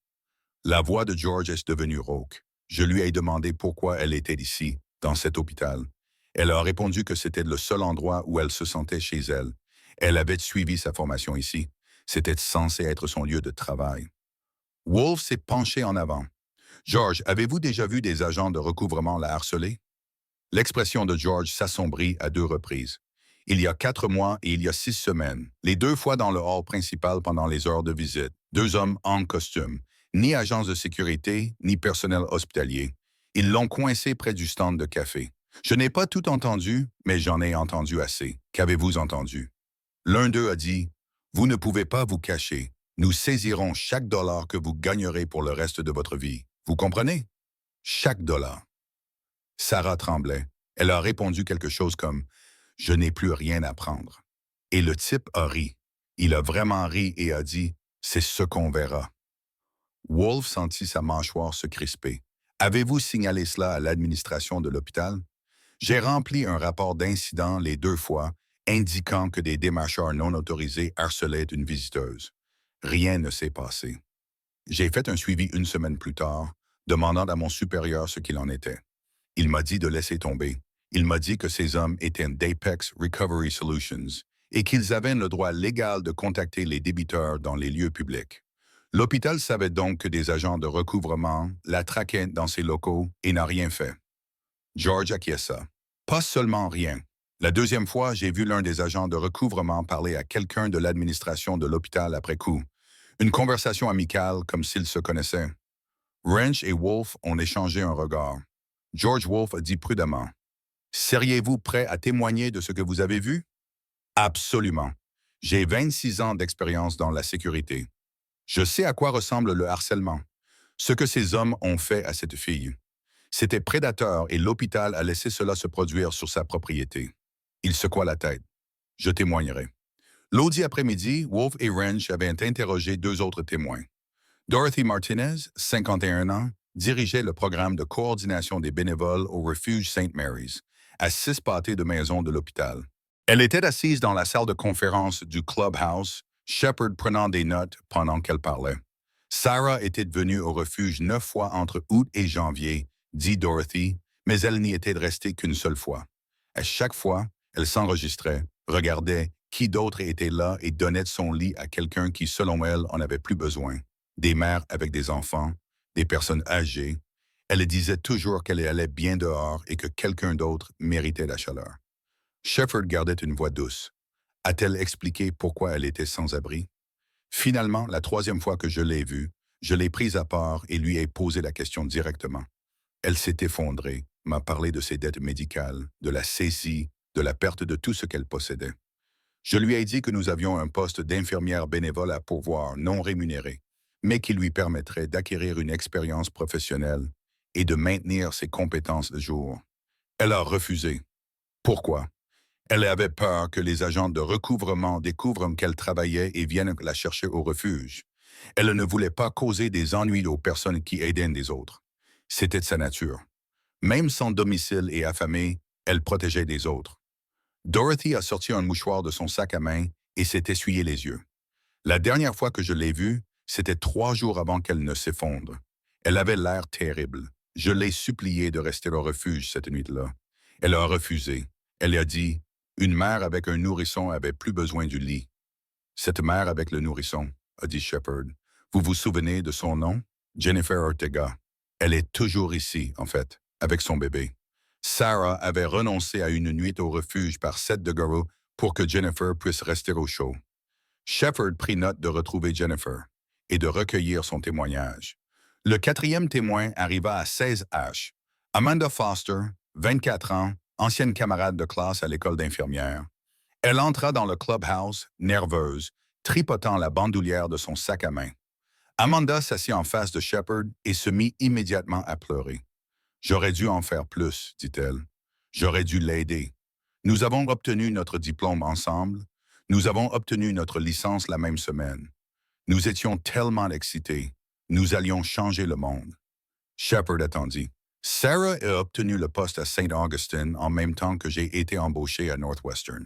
La voix de George est devenue rauque. Je lui ai demandé pourquoi elle était ici, dans cet hôpital. Elle a répondu que c'était le seul endroit où elle se sentait chez elle. Elle avait suivi sa formation ici. C'était censé être son lieu de travail. Wolf s'est penché en avant. George, avez-vous déjà vu des agents de recouvrement la harceler? L'expression de George s'assombrit à 2 reprises. Il y a 4 mois et il y a 6 semaines, les 2 fois dans le hall principal pendant les heures de visite, 2 hommes en costume, ni agents de sécurité, ni personnel hospitalier. Ils l'ont coincé près du stand de café. Je n'ai pas tout entendu, mais j'en ai entendu assez. Qu'avez-vous entendu? L'un d'eux a dit, « Vous ne pouvez pas vous cacher. Nous saisirons chaque dollar que vous gagnerez pour le reste de votre vie. Vous comprenez? Chaque dollar. » Sarah tremblait. Elle a répondu quelque chose comme « Je n'ai plus rien à prendre. » Et le type a ri. Il a vraiment ri et a dit « C'est ce qu'on verra. » Wolf sentit sa mâchoire se crisper. Avez-vous signalé cela à l'administration de l'hôpital? J'ai rempli un rapport d'incident les 2 fois, indiquant que des démarcheurs non autorisés harcelaient une visiteuse. Rien ne s'est passé. J'ai fait un suivi une semaine plus tard, demandant à mon supérieur ce qu'il en était. Il m'a dit de laisser tomber. Il m'a dit que ces hommes étaient d'Apex Recovery Solutions et qu'ils avaient le droit légal de contacter les débiteurs dans les lieux publics. L'hôpital savait donc que des agents de recouvrement la traquaient dans ses locaux et n'a rien fait. George acquiesça. Pas seulement rien. La deuxième fois, j'ai vu l'un des agents de recouvrement parler à quelqu'un de l'administration de l'hôpital après coup. Une conversation amicale comme s'ils se connaissaient. Wrench et Wolf ont échangé un regard. George Wolf a dit prudemment, seriez-vous prêt à témoigner de ce que vous avez vu? Absolument. J'ai 26 ans d'expérience dans la sécurité. Je sais à quoi ressemble le harcèlement. Ce que ces hommes ont fait à cette fille. C'était prédateur et l'hôpital a laissé cela se produire sur sa propriété. Il secoua la tête. Je témoignerai. L'audi après-midi, Wolf et Wrench avaient interrogé 2 autres témoins. Dorothy Martinez, 51 ans, dirigeait le programme de coordination des bénévoles au refuge St. Mary's, à 6 pâtés de maison de l'hôpital. Elle était assise dans la salle de conférence du Clubhouse, Shepard prenant des notes pendant qu'elle parlait. Sarah était venue au refuge 9 fois entre août et janvier, dit Dorothy, mais elle n'y était restée qu'une seule fois. À chaque fois, elle s'enregistrait, regardait qui d'autre était là et donnait son lit à quelqu'un qui, selon elle, en avait plus besoin. Des mères avec des enfants, des personnes âgées. Elle disait toujours qu'elle allait bien dehors et que quelqu'un d'autre méritait la chaleur. Shepard gardait une voix douce. A-t-elle expliqué pourquoi elle était sans abri? Finalement, la 3e fois que je l'ai vue, je l'ai prise à part et lui ai posé la question directement. Elle s'est effondrée, m'a parlé de ses dettes médicales, de la saisie, de la perte de tout ce qu'elle possédait. Je lui ai dit que nous avions un poste d'infirmière bénévole à pourvoir, non rémunéré, mais qui lui permettrait d'acquérir une expérience professionnelle et de maintenir ses compétences de jour. Elle a refusé. Pourquoi? Elle avait peur que les agents de recouvrement découvrent qu'elle travaillait et viennent la chercher au refuge. Elle ne voulait pas causer des ennuis aux personnes qui aidaient les autres. C'était de sa nature. Même sans domicile et affamée, elle protégeait les autres. Dorothy a sorti un mouchoir de son sac à main et s'est essuyé les yeux. La dernière fois que je l'ai vue, c'était 3 jours avant qu'elle ne s'effondre. Elle avait l'air terrible. Je l'ai suppliée de rester au refuge cette nuit-là. Elle a refusé. Elle a dit, une mère avec un nourrisson avait plus besoin du lit. Cette mère avec le nourrisson, a dit Shepard. Vous vous souvenez de son nom? Jennifer Ortega. Elle est toujours ici, en fait, avec son bébé. Sarah avait renoncé à une nuit au refuge par Seth DeGaro pour que Jennifer puisse rester au chaud. Shepard prit note de retrouver Jennifer et de recueillir son témoignage. Le 4e témoin arriva à 16H. Amanda Foster, 24 ans, ancienne camarade de classe à l'école d'infirmière. Elle entra dans le clubhouse, nerveuse, tripotant la bandoulière de son sac à main. Amanda s'assit en face de Shepard et se mit immédiatement à pleurer. « J'aurais dû en faire plus, dit-elle. J'aurais dû l'aider. Nous avons obtenu notre diplôme ensemble. Nous avons obtenu notre licence la même semaine. Nous étions tellement excités. Nous allions changer le monde. » Shepard attendit. Sarah a obtenu le poste à St. Augustine en même temps que j'ai été embauché à Northwestern.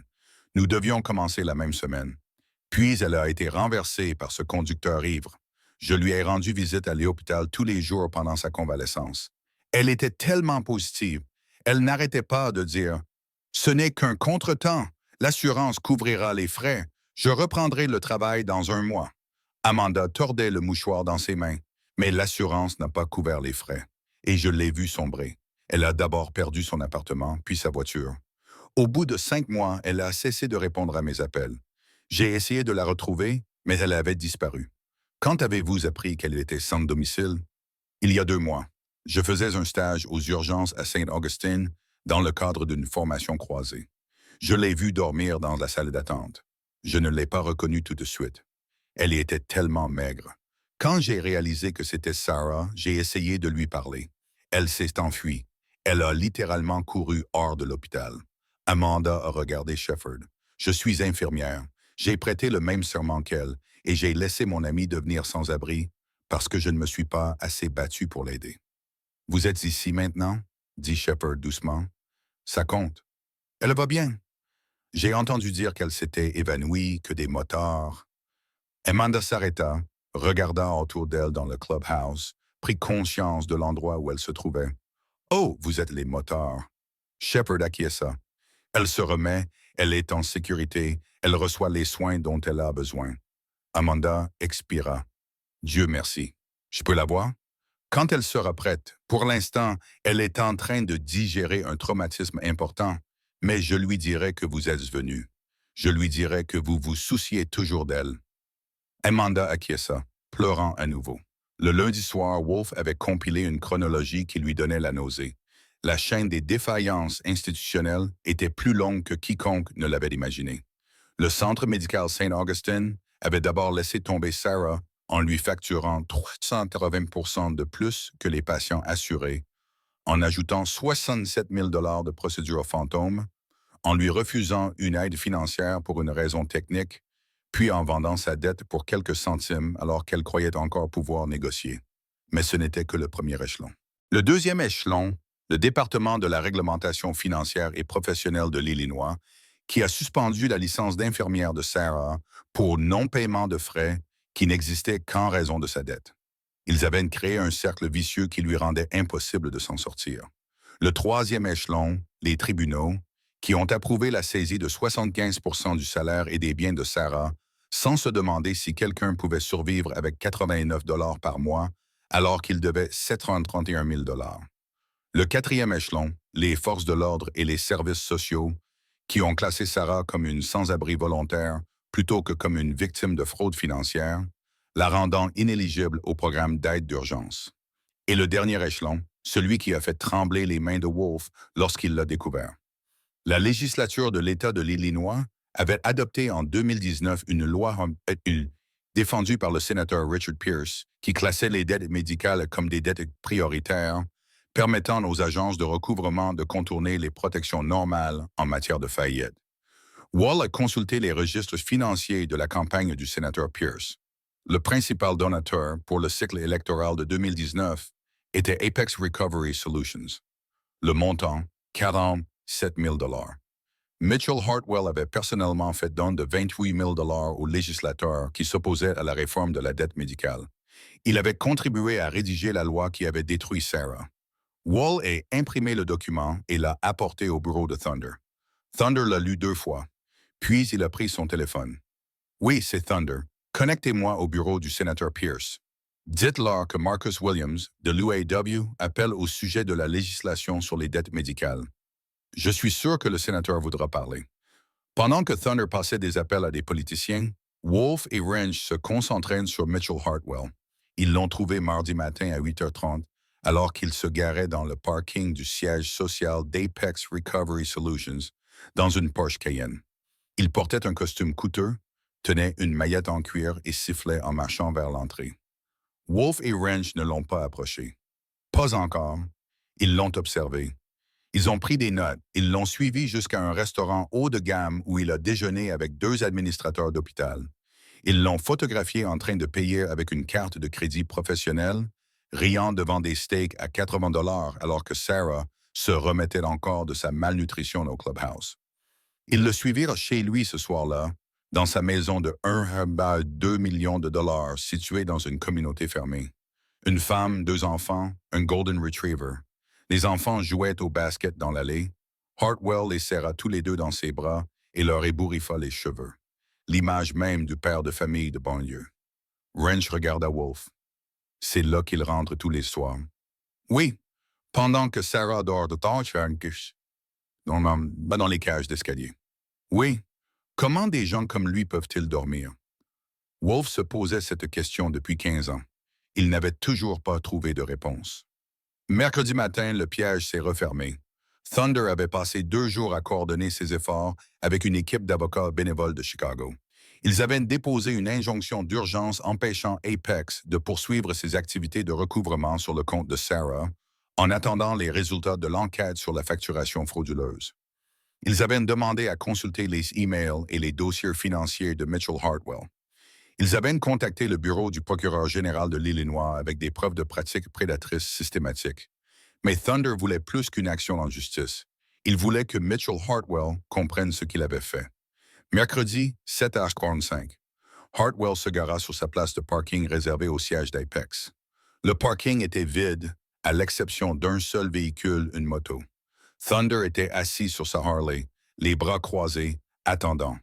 Nous devions commencer la même semaine. Puis elle a été renversée par ce conducteur ivre. Je lui ai rendu visite à l'hôpital tous les jours pendant sa convalescence. Elle était tellement positive. Elle n'arrêtait pas de dire « Ce n'est qu'un contretemps. L'assurance couvrira les frais. Je reprendrai le travail dans 1 mois. » Amanda tordait le mouchoir dans ses mains, mais l'assurance n'a pas couvert les frais. Et je l'ai vue sombrer. Elle a d'abord perdu son appartement, puis sa voiture. Au bout de 5 mois, elle a cessé de répondre à mes appels. J'ai essayé de la retrouver, mais elle avait disparu. Quand avez-vous appris qu'elle était sans domicile? Il y a 2 mois. Je faisais un stage aux urgences à St. Augustine dans le cadre d'une formation croisée. Je l'ai vue dormir dans la salle d'attente. Je ne l'ai pas reconnue tout de suite. Elle était tellement maigre. Quand j'ai réalisé que c'était Sarah, j'ai essayé de lui parler. Elle s'est enfuie. Elle a littéralement couru hors de l'hôpital. Amanda a regardé Shepard. Je suis infirmière. J'ai prêté le même serment qu'elle et j'ai laissé mon amie devenir sans abri parce que je ne me suis pas assez battue pour l'aider. Vous êtes ici maintenant? Dit Shepard doucement. Ça compte. Elle va bien. J'ai entendu dire qu'elle s'était évanouie, que des motards. Amanda s'arrêta, regarda autour d'elle dans le clubhouse, prit conscience de l'endroit où elle se trouvait. Oh, vous êtes les motards. Shepard acquiesça. Elle se remet, elle est en sécurité, elle reçoit les soins dont elle a besoin. Amanda expira. Dieu merci. Je peux la voir? Quand elle sera prête, pour l'instant, elle est en train de digérer un traumatisme important, mais je lui dirai que vous êtes venu. Je lui dirai que vous vous souciez toujours d'elle. Amanda acquiesça, pleurant à nouveau. Le lundi soir, Wolf avait compilé une chronologie qui lui donnait la nausée. La chaîne des défaillances institutionnelles était plus longue que quiconque ne l'avait imaginé. Le centre médical Saint Augustine avait d'abord laissé tomber Sarah en lui facturant 380 % de plus que les patients assurés, en ajoutant 67 000 de procédures fantômes, en lui refusant une aide financière pour une raison technique, puis en vendant sa dette pour quelques centimes alors qu'elle croyait encore pouvoir négocier. Mais ce n'était que le premier échelon. Le deuxième échelon, le département de la réglementation financière et professionnelle de l'Illinois, qui a suspendu la licence d'infirmière de Sarah pour non-paiement de frais qui n'existait qu'en raison de sa dette. Ils avaient créé un cercle vicieux qui lui rendait impossible de s'en sortir. Le troisième échelon, les tribunaux, qui ont approuvé la saisie de 75 % du salaire et des biens de Sarah, sans se demander si quelqu'un pouvait survivre avec 89 $ par mois, alors qu'il devait 731 000 $. Le quatrième échelon, les forces de l'ordre et les services sociaux, qui ont classé Sarah comme une sans-abri volontaire plutôt que comme une victime de fraude financière, la rendant inéligible au programme d'aide d'urgence. Et le dernier échelon, celui qui a fait trembler les mains de Wolf lorsqu'il l'a découvert. La législature de l'État de l'Illinois avait adopté en 2019 une loi défendue par le sénateur Richard Pierce qui classait les dettes médicales comme des dettes prioritaires, permettant aux agences de recouvrement de contourner les protections normales en matière de faillite. Wall a consulté les registres financiers de la campagne du sénateur Pierce. Le principal donateur pour le cycle électoral de 2019 était Apex Recovery Solutions. Le montant, 47 000 $. Mitchell Hartwell avait personnellement fait don de 28 000 $ aux législateurs qui s'opposaient à la réforme de la dette médicale. Il avait contribué à rédiger la loi qui avait détruit Sarah. Wall a imprimé le document et l'a apporté au bureau de Thunder. Thunder l'a lu 2 fois, puis il a pris son téléphone. Oui, c'est Thunder. Connectez-moi au bureau du sénateur Pierce. Dites-leur que Marcus Williams, de l'UAW, appelle au sujet de la législation sur les dettes médicales. Je suis sûr que le sénateur voudra parler. Pendant que Thunder passait des appels à des politiciens, Wolf et Wrench se concentraient sur Mitchell Hartwell. Ils l'ont trouvé mardi matin à 8h30, alors qu'il se garait dans le parking du siège social d'Apex Recovery Solutions, dans une Porsche Cayenne. Il portait un costume coûteux, tenait une maillette en cuir et sifflait en marchant vers l'entrée. Wolf et Wrench ne l'ont pas approché. Pas encore. Ils l'ont observé. Ils ont pris des notes. Ils l'ont suivi jusqu'à un restaurant haut de gamme où il a déjeuné avec 2 administrateurs d'hôpital. Ils l'ont photographié en train de payer avec une carte de crédit professionnelle, riant devant des steaks à 80 $ alors que Sarah se remettait encore de sa malnutrition au clubhouse. Ils le suivirent chez lui ce soir-là, dans sa maison de 1,2 million de dollars située dans une communauté fermée. Une femme, 2 enfants, un golden retriever. Les enfants jouaient au basket dans l'allée. Hartwell les serra tous les 2 dans ses bras et leur ébouriffa les cheveux. L'image même du père de famille de banlieue. Wrench regarda Wolf. C'est là qu'il rentre tous les soirs. Oui, pendant que Sarah dort de tâche dans les cages d'escalier. Oui, comment des gens comme lui peuvent-ils dormir? Wolf se posait cette question depuis 15 ans. Il n'avait toujours pas trouvé de réponse. Mercredi matin, le piège s'est refermé. Thunder avait passé 2 jours à coordonner ses efforts avec une équipe d'avocats bénévoles de Chicago. Ils avaient déposé une injonction d'urgence empêchant Apex de poursuivre ses activités de recouvrement sur le compte de Sarah en attendant les résultats de l'enquête sur la facturation frauduleuse. Ils avaient demandé à consulter les emails et les dossiers financiers de Mitchell Hartwell. Ils avaient contacté le bureau du procureur général de l'Illinois avec des preuves de pratiques prédatrices systématiques. Mais Thunder voulait plus qu'une action en justice. Il voulait que Mitchell Hartwell comprenne ce qu'il avait fait. Mercredi, 7h45. Hartwell se gara sur sa place de parking réservée au siège d'Apex. Le parking était vide, à l'exception d'un seul véhicule, une moto. Thunder était assis sur sa Harley, les bras croisés, attendant.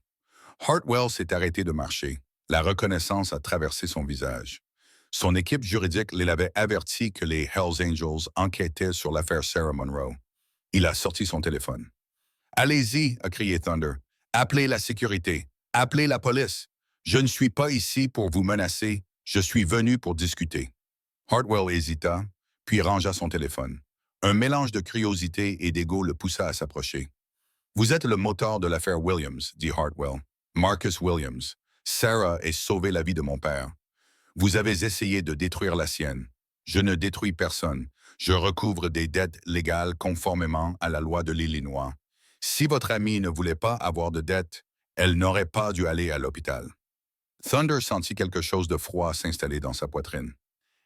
Hartwell s'est arrêté de marcher. La reconnaissance a traversé son visage. Son équipe juridique l'avait averti que les Hells Angels enquêtaient sur l'affaire Sarah Monroe. Il a sorti son téléphone. « Allez-y » a crié Thunder. « Appelez la sécurité. Appelez la police. Je ne suis pas ici pour vous menacer. Je suis venu pour discuter. » Hartwell hésita, puis rangea son téléphone. Un mélange de curiosité et d'ego le poussa à s'approcher. « Vous êtes le moteur de l'affaire Williams, » dit Hartwell. « Marcus Williams. Sarah a sauvé la vie de mon père. Vous avez essayé de détruire la sienne. Je ne détruis personne. Je recouvre des dettes légales conformément à la loi de l'Illinois. Si votre amie ne voulait pas avoir de dettes, elle n'aurait pas dû aller à l'hôpital. » Thunder sentit quelque chose de froid s'installer dans sa poitrine.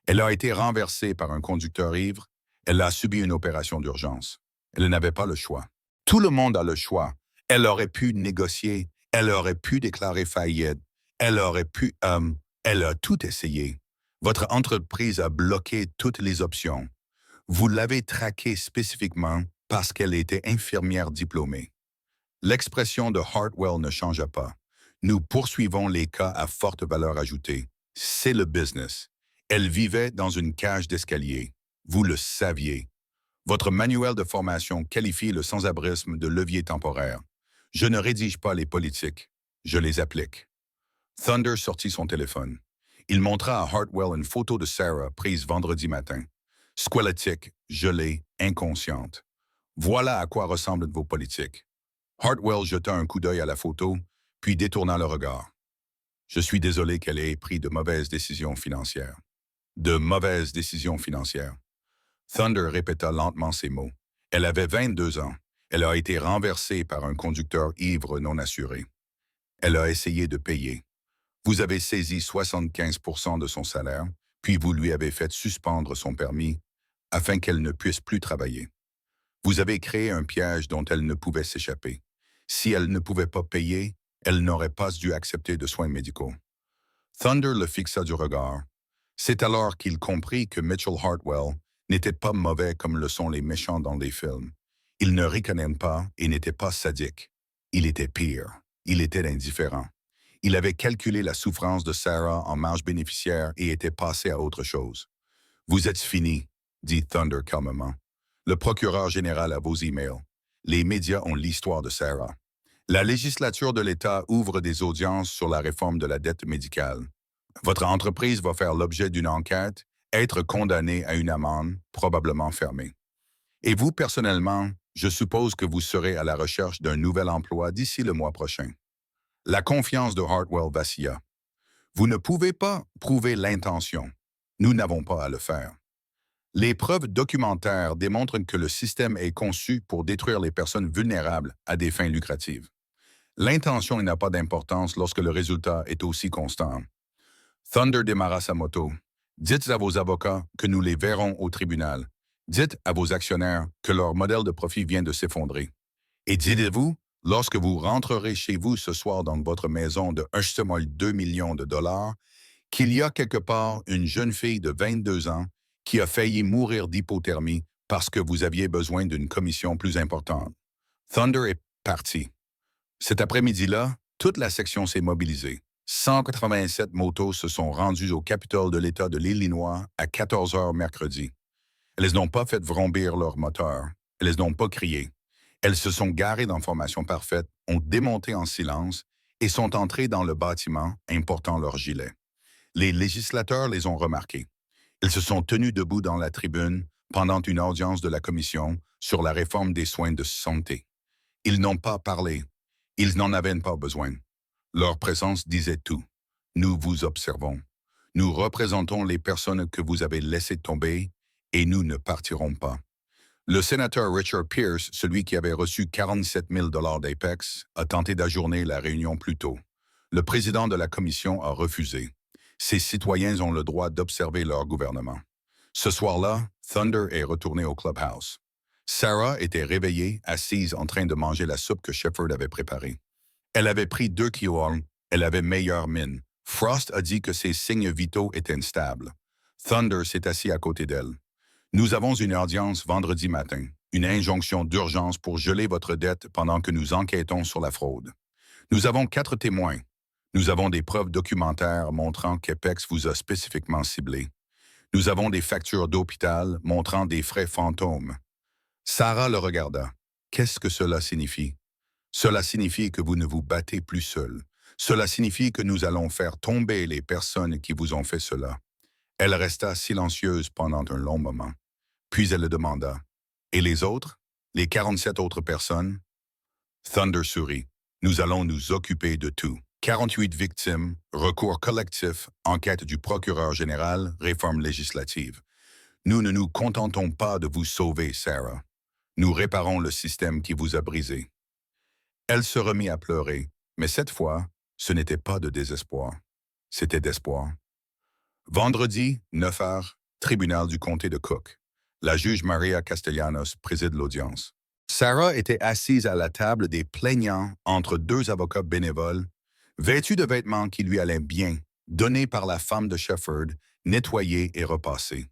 Elle a été renversée par un conducteur ivre. Elle a subi une opération d'urgence. Elle n'avait pas le choix. Tout le monde a le choix. Elle aurait pu négocier. Elle aurait pu déclarer faillite. Elle aurait pu... Elle a tout essayé. Votre entreprise a bloqué toutes les options. Vous l'avez traquée spécifiquement parce qu'elle était infirmière diplômée. L'expression de Hartwell ne changea pas. Nous poursuivons les cas à forte valeur ajoutée. C'est le business. Elle vivait dans une cage d'escalier. Vous le saviez. Votre manuel de formation qualifie le sans-abrisme de levier temporaire. Je ne rédige pas les politiques. Je les applique. Thunder sortit son téléphone. Il montra à Hartwell une photo de Sarah prise vendredi matin. Squelettique, gelée, inconsciente. Voilà à quoi ressemblent vos politiques. Hartwell jeta un coup d'œil à la photo, puis détourna le regard. Je suis désolé qu'elle ait pris de mauvaises décisions financières. De mauvaises décisions financières. Thunder répéta lentement ces mots. Elle avait 22 ans. Elle a été renversée par un conducteur ivre non assuré. Elle a essayé de payer. Vous avez saisi 75% de son salaire, puis vous lui avez fait suspendre son permis afin qu'elle ne puisse plus travailler. Vous avez créé un piège dont elle ne pouvait s'échapper. Si elle ne pouvait pas payer, elle n'aurait pas dû accepter de soins médicaux. Thunder le fixa du regard. C'est alors qu'il comprit que Mitchell Hartwell n'était pas mauvais comme le sont les méchants dans les films. Il ne ricanait pas et n'était pas sadique. Il était pire. Il était indifférent. Il avait calculé la souffrance de Sarah en marge bénéficiaire et était passé à autre chose. « Vous êtes fini », dit Thunder calmement. « Le procureur général a vos emails. Les médias ont l'histoire de Sarah. La législature de l'État ouvre des audiences sur la réforme de la dette médicale. Votre entreprise va faire l'objet d'une enquête, être condamnée à une amende, probablement fermée. Et vous, personnellement, je suppose que vous serez à la recherche d'un nouvel emploi d'ici le mois prochain. » La confiance de Hartwell vacilla. Vous ne pouvez pas prouver l'intention. Nous n'avons pas à le faire. Les preuves documentaires démontrent que le système est conçu pour détruire les personnes vulnérables à des fins lucratives. L'intention n'a pas d'importance lorsque le résultat est aussi constant. Thunder démarra sa moto. Dites à vos avocats que nous les verrons au tribunal. Dites à vos actionnaires que leur modèle de profit vient de s'effondrer. Et dites-vous, lorsque vous rentrerez chez vous ce soir dans votre maison de 1,2 million de dollars, qu'il y a quelque part une jeune fille de 22 ans qui a failli mourir d'hypothermie parce que vous aviez besoin d'une commission plus importante. Thunder est parti. Cet après-midi-là, toute la section s'est mobilisée. 187 motos se sont rendues au Capitole de l'État de l'Illinois à 14 heures mercredi. Elles n'ont pas fait vrombir leur moteur. Elles n'ont pas crié. Elles se sont garées dans formation parfaite, ont démonté en silence et sont entrées dans le bâtiment, important leur gilet. Les législateurs les ont remarqués. Ils se sont tenus debout dans la tribune pendant une audience de la Commission sur la réforme des soins de santé. Ils n'ont pas parlé. Ils n'en avaient pas besoin. Leur présence disait tout. Nous vous observons. Nous représentons les personnes que vous avez laissées tomber et nous ne partirons pas. Le sénateur Richard Pierce, celui qui avait reçu 47 000 $ d'Apex, a tenté d'ajourner la réunion plus tôt. Le président de la commission a refusé. Ces citoyens ont le droit d'observer leur gouvernement. Ce soir-là, Thunder est retourné au clubhouse. Sarah était réveillée, assise en train de manger la soupe que Shepard avait préparée. Elle avait pris 2 kilos, elle avait meilleure mine. Frost a dit que ses signes vitaux étaient instables. Thunder s'est assis à côté d'elle. Nous avons une audience vendredi matin, une injonction d'urgence pour geler votre dette pendant que nous enquêtons sur la fraude. Nous avons 4 témoins. Nous avons des preuves documentaires montrant qu'Apex vous a spécifiquement ciblé. Nous avons des factures d'hôpital montrant des frais fantômes. Sarah le regarda. Qu'est-ce que cela signifie? Cela signifie que vous ne vous battez plus seul. Cela signifie que nous allons faire tomber les personnes qui vous ont fait cela. Elle resta silencieuse pendant un long moment. Puis elle le demanda. Et les autres? Les 47 autres personnes? Thunder sourit. Nous allons nous occuper de tout. 48 victimes, recours collectif, enquête du procureur général, réforme législative. Nous ne nous contentons pas de vous sauver, Sarah. Nous réparons le système qui vous a brisé. Elle se remit à pleurer, mais cette fois, ce n'était pas de désespoir. C'était d'espoir. Vendredi, 9 heures, tribunal du comté de Cook. La juge Maria Castellanos préside l'audience. Sarah était assise à la table des plaignants entre 2 avocats bénévoles, vêtus de vêtements qui lui allaient bien, donnés par la femme de Shepard, nettoyés et repassés.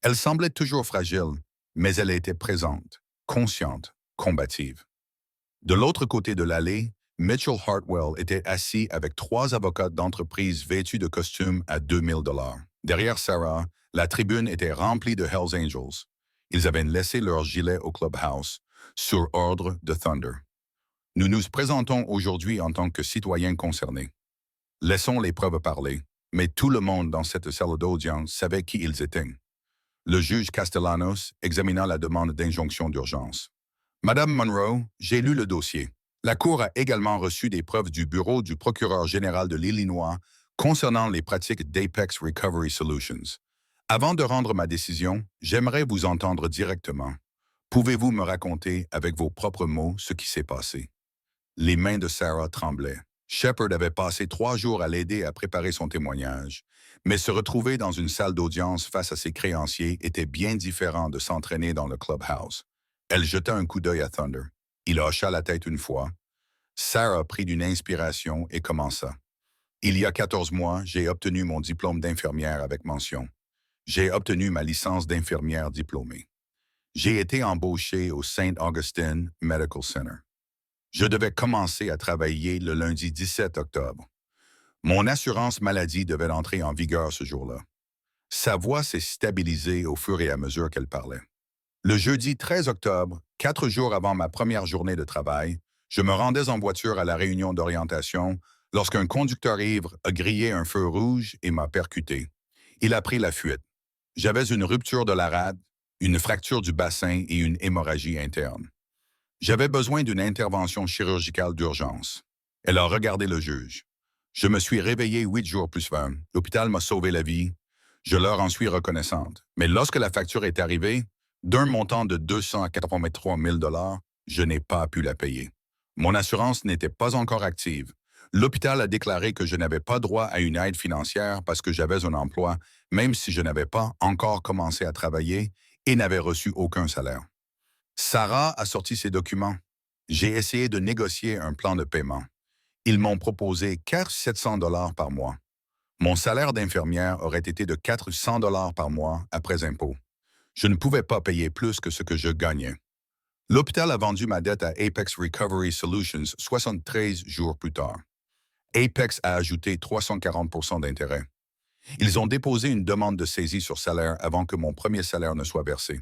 Elle semblait toujours fragile, mais elle était présente, consciente, combative. De l'autre côté de l'allée, Mitchell Hartwell était assis avec 3 avocats d'entreprise vêtus de costumes à 2000 $. Derrière Sarah, la tribune était remplie de Hells Angels. Ils avaient laissé leur gilet au clubhouse, sur ordre de Thunder. Nous nous présentons aujourd'hui en tant que citoyens concernés. Laissons les preuves parler, mais tout le monde dans cette salle d'audience savait qui ils étaient. Le juge Castellanos examina la demande d'injonction d'urgence. Madame Monroe, j'ai lu le dossier. La Cour a également reçu des preuves du bureau du procureur général de l'Illinois concernant les pratiques d'Apex Recovery Solutions. Avant de rendre ma décision, j'aimerais vous entendre directement. Pouvez-vous me raconter avec vos propres mots ce qui s'est passé? Les mains de Sarah tremblaient. Shepard avait passé 3 jours à l'aider à préparer son témoignage, mais se retrouver dans une salle d'audience face à ses créanciers était bien différent de s'entraîner dans le clubhouse. Elle jeta un coup d'œil à Thunder. Il hocha la tête une fois. Sarah prit d'une inspiration et commença. Il y a 14 mois, j'ai obtenu mon diplôme d'infirmière avec mention. J'ai obtenu ma licence d'infirmière diplômée. J'ai été embauché au St. Augustine Medical Center. Je devais commencer à travailler le lundi 17 octobre. Mon assurance maladie devait entrer en vigueur ce jour-là. Sa voix s'est stabilisée au fur et à mesure qu'elle parlait. Le jeudi 13 octobre, 4 jours avant ma première journée de travail, je me rendais en voiture à la réunion d'orientation lorsqu'un conducteur ivre a grillé un feu rouge et m'a percuté. Il a pris la fuite. J'avais une rupture de la rate, une fracture du bassin et une hémorragie interne. J'avais besoin d'une intervention chirurgicale d'urgence. Elle a regardé le juge. Je me suis réveillé 8 jours plus tard. L'hôpital m'a sauvé la vie. Je leur en suis reconnaissante. Mais lorsque la facture est arrivée, d'un montant de 283 000 $, je n'ai pas pu la payer. Mon assurance n'était pas encore active. L'hôpital a déclaré que je n'avais pas droit à une aide financière parce que j'avais un emploi, même si je n'avais pas encore commencé à travailler et n'avais reçu aucun salaire. Sarah a sorti ses documents. J'ai essayé de négocier un plan de paiement. Ils m'ont proposé 400 700 $ par mois. Mon salaire d'infirmière aurait été de 400 $ par mois après impôt. Je ne pouvais pas payer plus que ce que je gagnais. L'hôpital a vendu ma dette à Apex Recovery Solutions 73 jours plus tard. Apex a ajouté 340 % d'intérêt. Ils ont déposé une demande de saisie sur salaire avant que mon premier salaire ne soit versé.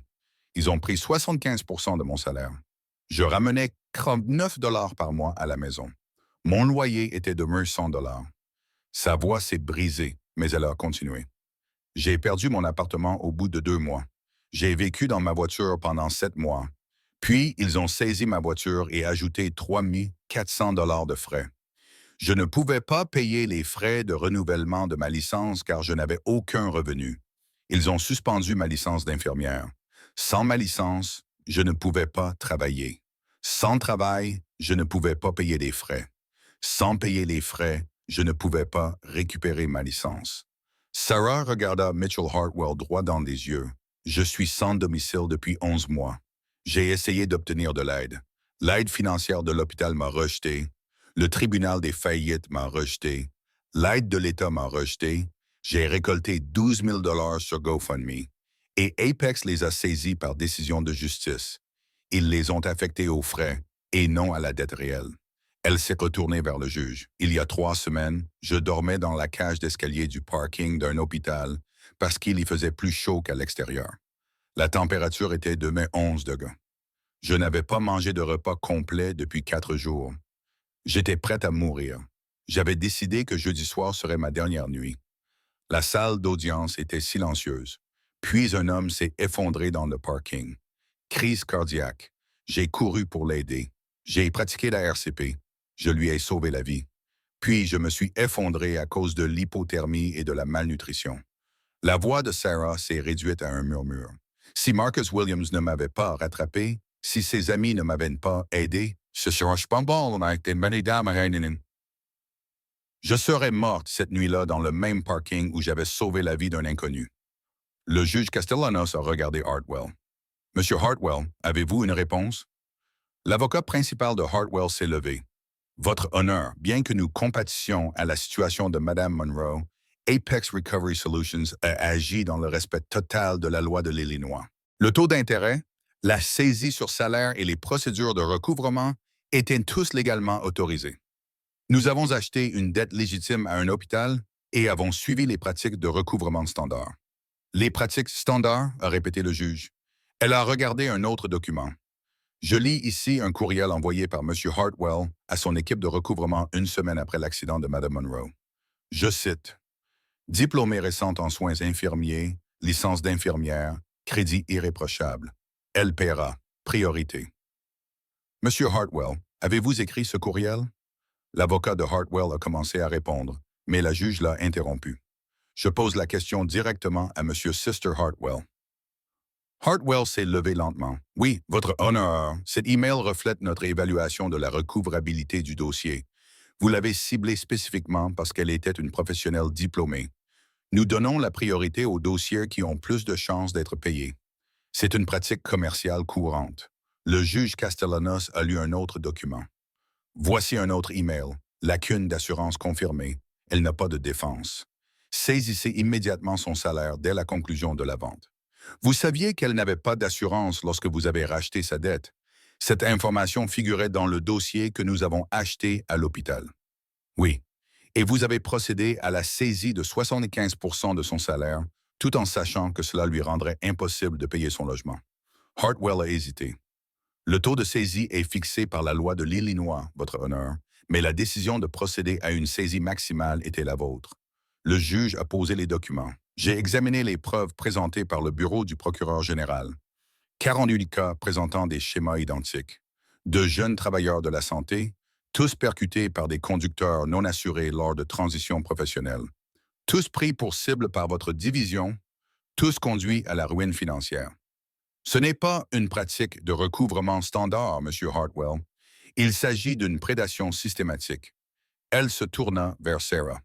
Ils ont pris 75 % de mon salaire. Je ramenais 39 $ par mois à la maison. Mon loyer était de 100 $. Sa voix s'est brisée, mais elle a continué. J'ai perdu mon appartement au bout de 2 mois. J'ai vécu dans ma voiture pendant 7 mois. Puis, ils ont saisi ma voiture et ajouté 3 400 $ de frais. Je ne pouvais pas payer les frais de renouvellement de ma licence car je n'avais aucun revenu. Ils ont suspendu ma licence d'infirmière. Sans ma licence, je ne pouvais pas travailler. Sans travail, je ne pouvais pas payer les frais. Sans payer les frais, je ne pouvais pas récupérer ma licence. Sarah regarda Mitchell Hartwell droit dans les yeux. Je suis sans domicile depuis 11 mois. J'ai essayé d'obtenir de l'aide. L'aide financière de l'hôpital m'a rejeté. Le tribunal des faillites m'a rejeté. L'aide de l'État m'a rejeté. J'ai récolté 12 000 sur GoFundMe. Et Apex les a saisis par décision de justice. Ils les ont affectés aux frais et non à la dette réelle. Elle s'est retournée vers le juge. Il y a 3 semaines, je dormais dans la cage d'escalier du parking d'un hôpital parce qu'il y faisait plus chaud qu'à l'extérieur. La température était de mai 11 degrés. Je n'avais pas mangé de repas complet depuis 4 jours. J'étais prête à mourir. J'avais décidé que jeudi soir serait ma dernière nuit. La salle d'audience était silencieuse. Puis un homme s'est effondré dans le parking. Crise cardiaque. J'ai couru pour l'aider. J'ai pratiqué la RCP. Je lui ai sauvé la vie. Puis je me suis effondré à cause de l'hypothermie et de la malnutrition. La voix de Sarah s'est réduite à un murmure. Si Marcus Williams ne m'avait pas rattrapé, si ses amis ne m'avaient pas aidé, je serais morte cette nuit-là dans le même parking où j'avais sauvé la vie d'un inconnu. Le juge Castellanos a regardé Hartwell. Monsieur Hartwell, avez-vous une réponse? L'avocat principal de Hartwell s'est levé. Votre honneur, bien que nous compatissions à la situation de Madame Monroe, Apex Recovery Solutions a agi dans le respect total de la loi de l'Illinois. Le taux d'intérêt, la saisie sur salaire et les procédures de recouvrement étaient tous légalement autorisés. Nous avons acheté une dette légitime à un hôpital et avons suivi les pratiques de recouvrement standard. Les pratiques standards, a répété le juge. Elle a regardé un autre document. Je lis ici un courriel envoyé par M. Hartwell à son équipe de recouvrement 1 semaine après l'accident de Mme Monroe. Je cite. Diplômée récente en soins infirmiers, licence d'infirmière, crédit irréprochable. Elle paiera. Priorité. Monsieur Hartwell, avez-vous écrit ce courriel? L'avocat de Hartwell a commencé à répondre, mais la juge l'a interrompu. Je pose la question directement à Monsieur Sister Hartwell. Hartwell s'est levé lentement. Oui, votre honneur, cet email reflète notre évaluation de la recouvrabilité du dossier. Vous l'avez ciblée spécifiquement parce qu'elle était une professionnelle diplômée. Nous donnons la priorité aux dossiers qui ont plus de chances d'être payés. C'est une pratique commerciale courante. Le juge Castellanos a lu un autre document. Voici un autre email. Lacune d'assurance confirmée. Elle n'a pas de défense. Saisissez immédiatement son salaire dès la conclusion de la vente. Vous saviez qu'elle n'avait pas d'assurance lorsque vous avez racheté sa dette. Cette information figurait dans le dossier que nous avons acheté à l'hôpital. Oui. Et vous avez procédé à la saisie de 75% de son salaire, tout en sachant que cela lui rendrait impossible de payer son logement. Hartwell a hésité. Le taux de saisie est fixé par la loi de l'Illinois, votre honneur, mais la décision de procéder à une saisie maximale était la vôtre. Le juge a posé les documents. J'ai examiné les preuves présentées par le bureau du procureur général. 48 cas présentant des schémas identiques. De jeunes travailleurs de la santé, tous percutés par des conducteurs non assurés lors de transitions professionnelles. Tous pris pour cible par votre division, tous conduits à la ruine financière. Ce n'est pas une pratique de recouvrement standard, M. Hartwell. Il s'agit d'une prédation systématique. Elle se tourna vers Sarah.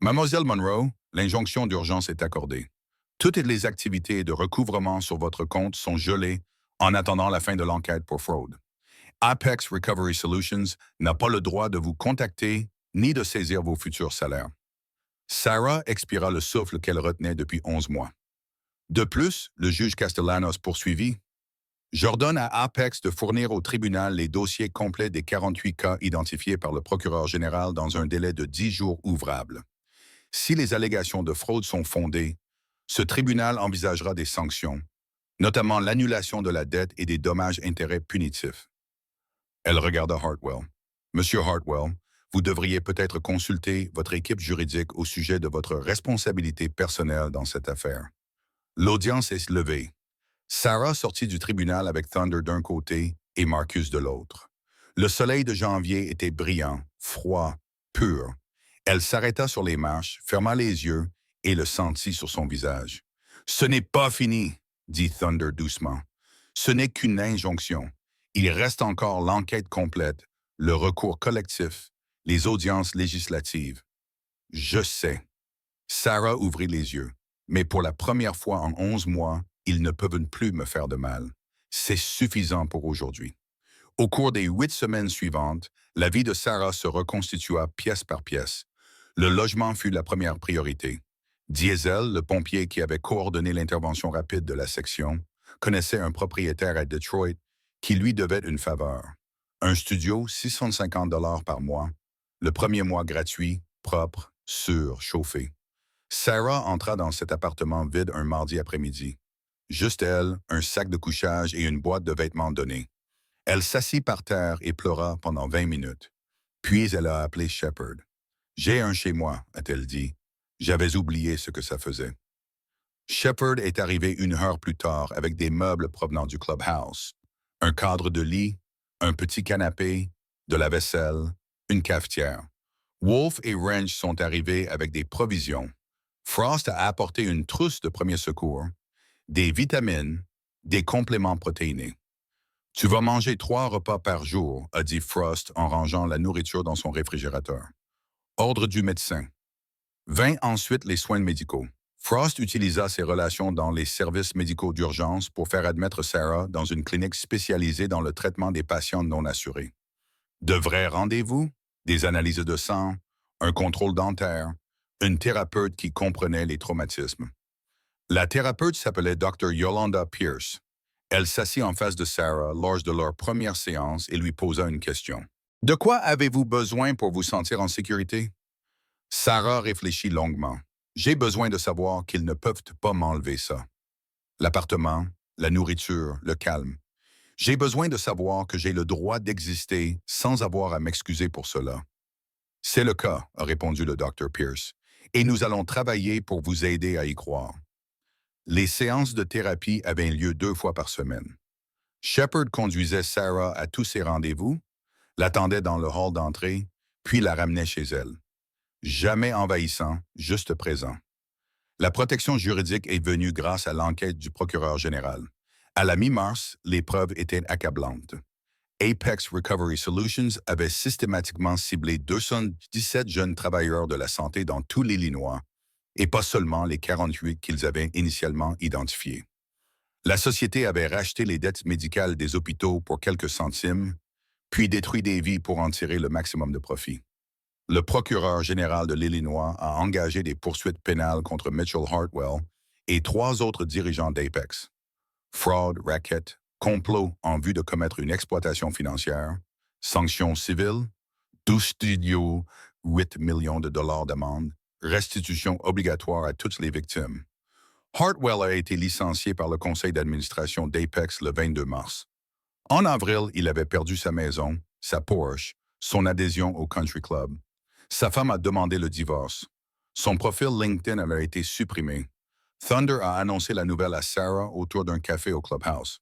Mademoiselle Monroe, l'injonction d'urgence est accordée. Toutes les activités de recouvrement sur votre compte sont gelées en attendant la fin de l'enquête pour fraude. Apex Recovery Solutions n'a pas le droit de vous contacter ni de saisir vos futurs salaires. Sarah expira le souffle qu'elle retenait depuis 11 mois. De plus, le juge Castellanos poursuivit. J'ordonne à Apex de fournir au tribunal les dossiers complets des 48 cas identifiés par le procureur général dans un délai de 10 jours ouvrables. Si les allégations de fraude sont fondées, ce tribunal envisagera des sanctions, notamment l'annulation de la dette et des dommages-intérêts punitifs. Elle regarda Hartwell. Monsieur Hartwell, vous devriez peut-être consulter votre équipe juridique au sujet de votre responsabilité personnelle dans cette affaire. L'audience est levée. Sarah sortit du tribunal avec Thunder d'un côté et Marcus de l'autre. Le soleil de janvier était brillant, froid, pur. Elle s'arrêta sur les marches, ferma les yeux et le sentit sur son visage. « Ce n'est pas fini, » dit Thunder doucement. « Ce n'est qu'une injonction. Il reste encore l'enquête complète, le recours collectif, les audiences législatives. » Je sais. Sarah ouvrit les yeux, mais pour la première fois en 11 mois, ils ne peuvent plus me faire de mal. C'est suffisant pour aujourd'hui. Au cours des 8 semaines suivantes, la vie de Sarah se reconstitua pièce par pièce. Le logement fut la première priorité. Diesel, le pompier qui avait coordonné l'intervention rapide de la section, connaissait un propriétaire à Detroit qui lui devait une faveur. Un studio, 650 par mois. Le premier mois gratuit, propre, sûr, chauffé. Sarah entra dans cet appartement vide un mardi après-midi. Juste elle, un sac de couchage et une boîte de vêtements donnés. Elle s'assit par terre et pleura pendant 20 minutes. Puis elle a appelé Shepard. « J'ai un chez moi », a-t-elle dit. J'avais oublié ce que ça faisait. Shepard est arrivé 1 heure plus tard avec des meubles provenant du clubhouse. Un cadre de lit, un petit canapé, de la vaisselle, une cafetière. Wolf et Wrench sont arrivés avec des provisions. Frost a apporté une trousse de premiers secours, des vitamines, des compléments protéinés. « Tu vas manger 3 repas par jour », a dit Frost en rangeant la nourriture dans son réfrigérateur. Ordre du médecin. Vint ensuite les soins médicaux. Frost utilisa ses relations dans les services médicaux d'urgence pour faire admettre Sarah dans une clinique spécialisée dans le traitement des patients non assurés. De vrais rendez-vous, des analyses de sang, un contrôle dentaire, une thérapeute qui comprenait les traumatismes. La thérapeute s'appelait Dr. Yolanda Pierce. Elle s'assit en face de Sarah lors de leur première séance et lui posa une question. « De quoi avez-vous besoin pour vous sentir en sécurité? » Sarah réfléchit longuement. « J'ai besoin de savoir qu'ils ne peuvent pas m'enlever ça. L'appartement, la nourriture, le calme. J'ai besoin de savoir que j'ai le droit d'exister sans avoir à m'excuser pour cela. » « C'est le cas, » a répondu le Dr. Pierce, « et nous allons travailler pour vous aider à y croire. » Les séances de thérapie avaient lieu 2 fois par semaine. Shepard conduisait Sarah à tous ses rendez-vous, l'attendait dans le hall d'entrée, puis la ramenait chez elle. Jamais envahissant, juste présent. La protection juridique est venue grâce à l'enquête du procureur général. À la mi-mars, les preuves étaient accablantes. Apex Recovery Solutions avait systématiquement ciblé 217 jeunes travailleurs de la santé dans tout l'Illinois, et pas seulement les 48 qu'ils avaient initialement identifiés. La société avait racheté les dettes médicales des hôpitaux pour quelques centimes, puis détruit des vies pour en tirer le maximum de profit. Le procureur général de l'Illinois a engagé des poursuites pénales contre Mitchell Hartwell et 3 autres dirigeants d'Apex. Fraude, racket, complot en vue de commettre une exploitation financière, sanctions civiles, 12 studios, 8 millions de dollars d'amende, restitution obligatoire à toutes les victimes. Hartwell a été licencié par le conseil d'administration d'Apex le 22 mars. En avril, il avait perdu sa maison, sa Porsche, son adhésion au Country Club. Sa femme a demandé le divorce. Son profil LinkedIn avait été supprimé. Thunder a annoncé la nouvelle à Sarah autour d'un café au Clubhouse.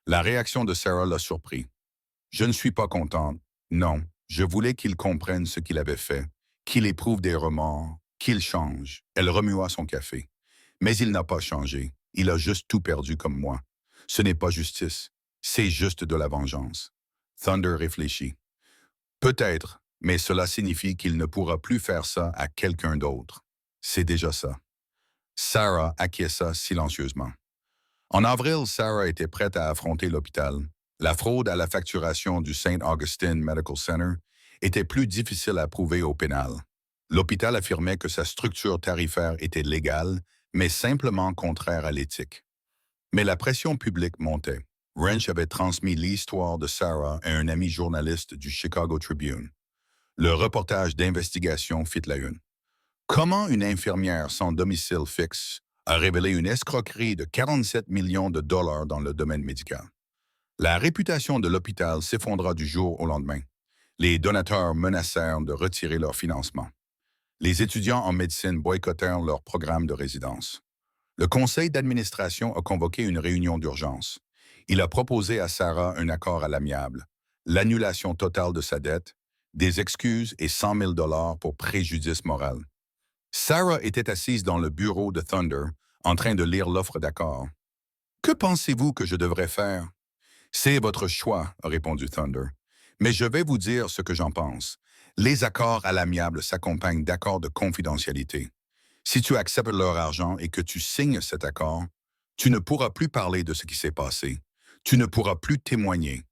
La réaction de Sarah l'a surpris. « Je ne suis pas contente. Non, je voulais qu'il comprenne ce qu'il avait fait, qu'il éprouve des remords, qu'il change. » Elle remua son café. « Mais il n'a pas changé. Il a juste tout perdu comme moi. Ce n'est pas justice. C'est juste de la vengeance. » Thunder réfléchit. « Peut-être, mais cela signifie qu'il ne pourra plus faire ça à quelqu'un d'autre. C'est déjà ça. » Sarah acquiesça silencieusement. En avril, Sarah était prête à affronter l'hôpital. La fraude à la facturation du St. Augustine Medical Center était plus difficile à prouver au pénal. L'hôpital affirmait que sa structure tarifaire était légale, mais simplement contraire à l'éthique. Mais la pression publique montait. Wrench avait transmis l'histoire de Sarah à un ami journaliste du Chicago Tribune. Le reportage d'investigation fit la une. Comment une infirmière sans domicile fixe a révélé une escroquerie de 47 millions de dollars dans le domaine médical. La réputation de l'hôpital s'effondra du jour au lendemain. Les donateurs menacèrent de retirer leur financement. Les étudiants en médecine boycottèrent leur programme de résidence. Le conseil d'administration a convoqué une réunion d'urgence. Il a proposé à Sarah un accord à l'amiable, l'annulation totale de sa dette, des excuses et 100 000 dollars pour préjudice moral. Sarah était assise dans le bureau de Thunder, en train de lire l'offre d'accord. « Que pensez-vous que je devrais faire? »« C'est votre choix, » a répondu Thunder. « Mais je vais vous dire ce que j'en pense. Les accords à l'amiable s'accompagnent d'accords de confidentialité. Si tu acceptes leur argent et que tu signes cet accord, Tu ne pourras plus parler de ce qui s'est passé. Tu ne pourras plus témoigner.